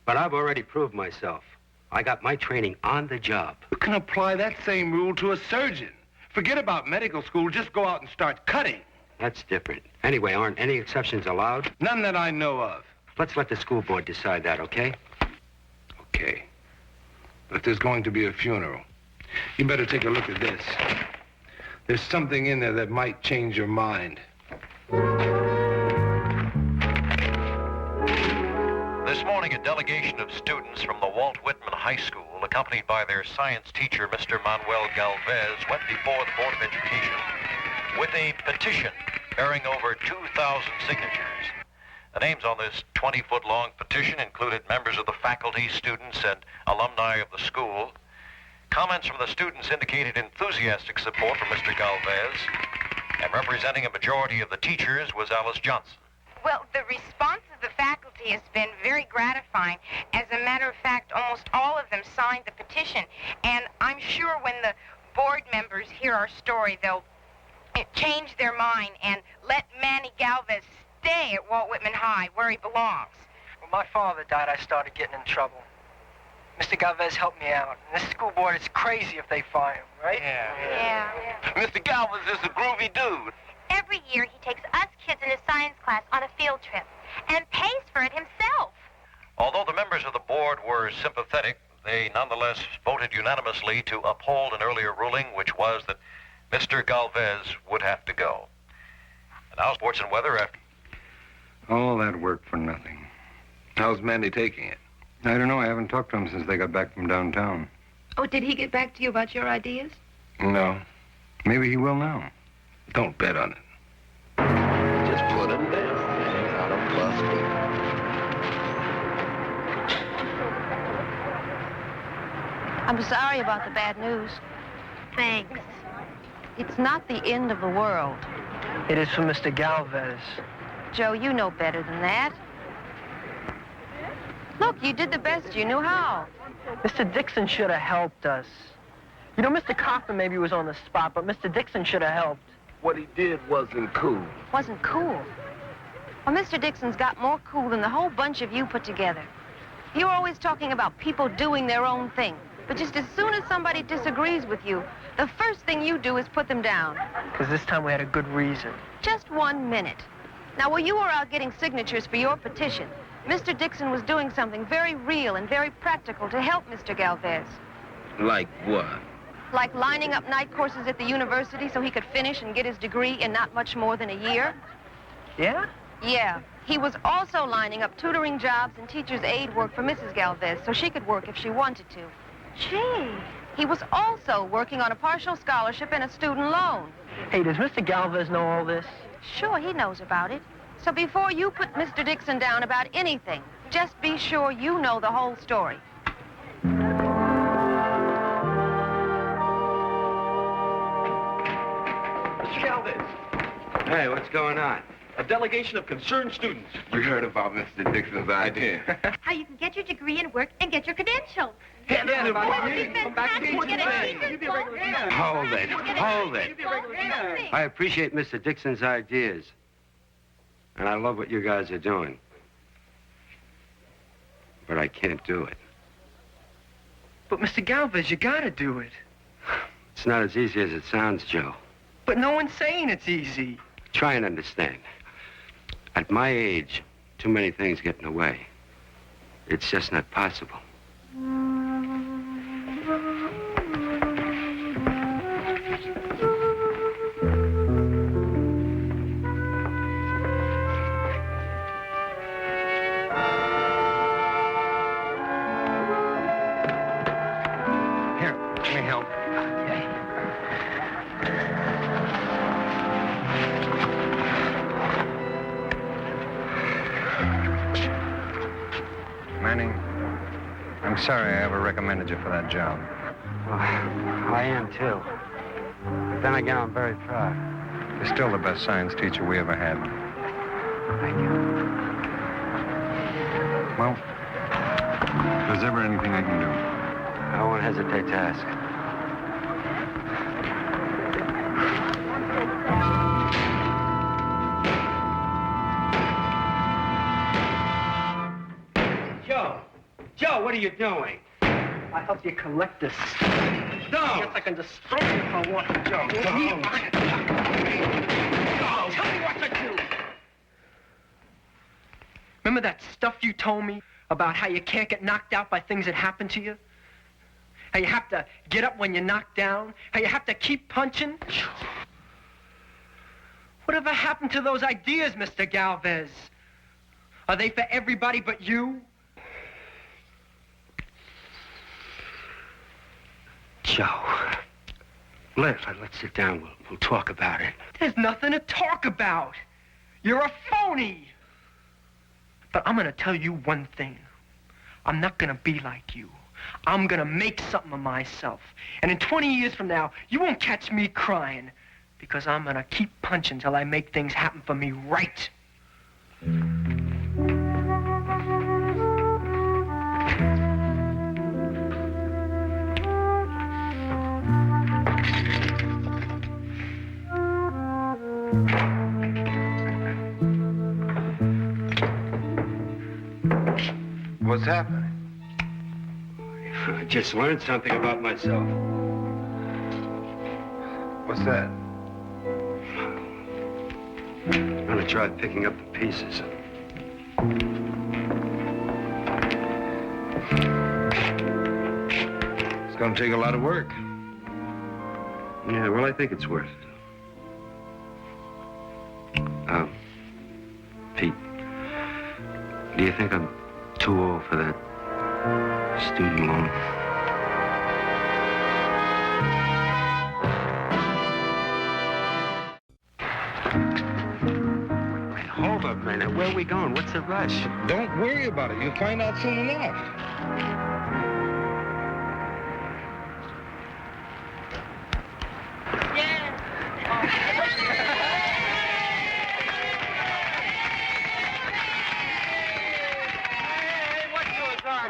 But I've already proved myself. I got my training on the job. You can apply that same rule to a surgeon. Forget about medical school. Just go out and start cutting. That's different. Anyway, aren't any exceptions allowed? None that I know of. Let's let the school board decide that, okay? Okay. But if there's going to be a funeral, you better take a look at this. There's something in there that might change your mind. This morning, a delegation of students from the Walt Whitman High School, accompanied by their science teacher, Mr. Manuel Galvez, went before the Board of Education with a petition bearing over 2,000 signatures. The names on this 20-foot-long petition included members of the faculty, students, and alumni of the school. Comments from the students indicated enthusiastic support for Mr. Galvez, and representing a majority of the teachers was Alice Johnson. Well, the response of the faculty has been very gratifying. As a matter of fact, almost all of them signed the petition. And I'm sure when the board members hear our story, they'll change their mind and let Manny Galvez stay at Walt Whitman High, where he belongs. When my father died, I started getting in trouble. Mr. Galvez helped me out. And this school board is crazy if they fire him, right? Yeah. Mr. Galvez is a groovy dude. Every year he takes us kids in his science class on a field trip and pays for it himself. Although the members of the board were sympathetic, they nonetheless voted unanimously to uphold an earlier ruling, which was that Mr. Galvez would have to go. And now sports and weather after... All that work for nothing. How's Manny taking it? I don't know. I haven't talked to him since they got back from downtown. Oh, did he get back to you about your ideas? No. Maybe he will now. Don't bet on it. Just put him down. Got him busted. I'm sorry about the bad news. Thanks. It's not the end of the world. It is for Mr. Galvez. Joe, you know better than that. Look, you did the best you knew how. Mr. Dixon should have helped us. You know, Mr. Kaufman maybe was on the spot, but Mr. Dixon should have helped. What he did wasn't cool. Wasn't cool. Well, Mr. Dixon's got more cool than the whole bunch of you put together. You're always talking about people doing their own thing. But just as soon as somebody disagrees with you, the first thing you do is put them down. Because this time we had a good reason. Just 1 minute. Now, while you were out getting signatures for your petition, Mr. Dixon was doing something very real and very practical to help Mr. Galvez. Like what? Like lining up night courses at the university so he could finish and get his degree in not much more than a year. Yeah? Yeah. He was also lining up tutoring jobs and teacher's aide work for Mrs. Galvez so she could work if she wanted to. Gee. He was also working on a partial scholarship and a student loan. Hey, does Mr. Galvez know all this? Sure, he knows about it. So before you put Mr. Dixon down about anything, just be sure you know the whole story. Hey, what's going on? A delegation of concerned students. We heard about Mr. Dixon's idea. How you can get your degree and work and get your credentials. Hold it. I appreciate Mr. Dixon's ideas. And I love what you guys are doing. But I can't do it. But, Mr. Galvez, you gotta do it. It's not as easy as it sounds, Joe. But no one's saying it's easy. Try and understand. At my age, too many things get in the way. It's just not possible. Here, let me help. Manning, I'm sorry I ever recommended you for that job. I am, too. But then again, I'm very proud. You're still the best science teacher we ever had. Thank you. Well, if there's ever anything I can do. I won't hesitate to ask. Joe, what are you doing? I help you collect this. No! I guess I can destroy you if I want to, Joe. No. Tell me what to do. Remember that stuff you told me about how you can't get knocked out by things that happen to you? How you have to get up when you're knocked down? How you have to keep punching? Whatever happened to those ideas, Mr. Galvez? Are they for everybody but you? Joe, let's sit down. We'll talk about it. There's nothing to talk about. You're a phony. But I'm going to tell you one thing. I'm not going to be like you. I'm going to make something of myself. And in 20 years from now, you won't catch me crying because I'm going to keep punching till I make things happen for me right. What's happening? I just learned something about myself. What's that? I'm gonna try picking up the pieces. It's gonna take a lot of work. Yeah, well, I think it's worth it. Pete, do you think I'm too old for that student loan? Wait, hold up a minute. Where are we going? What's the rush? Don't worry about it. You'll find out soon enough.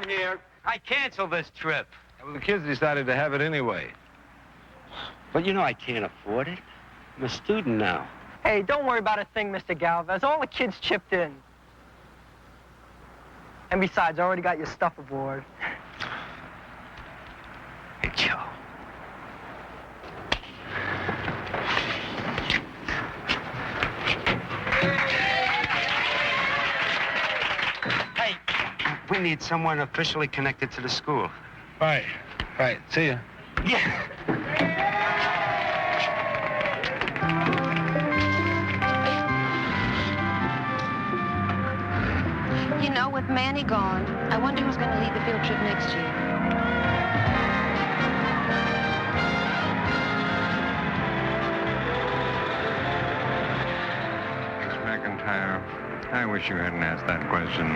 Here. I canceled this trip. Well, the kids decided to have it anyway. But you know I can't afford it. I'm a student now. Hey, don't worry about a thing, Mr. Galvez. All the kids chipped in. And besides, I already got your stuff aboard. Hey, Joe. Hey, we need someone officially connected to the school. Right. Right. See ya. Yeah. You know, with Manny gone, I wonder who's going to lead the field trip next year. Miss McIntyre, I wish you hadn't asked that question.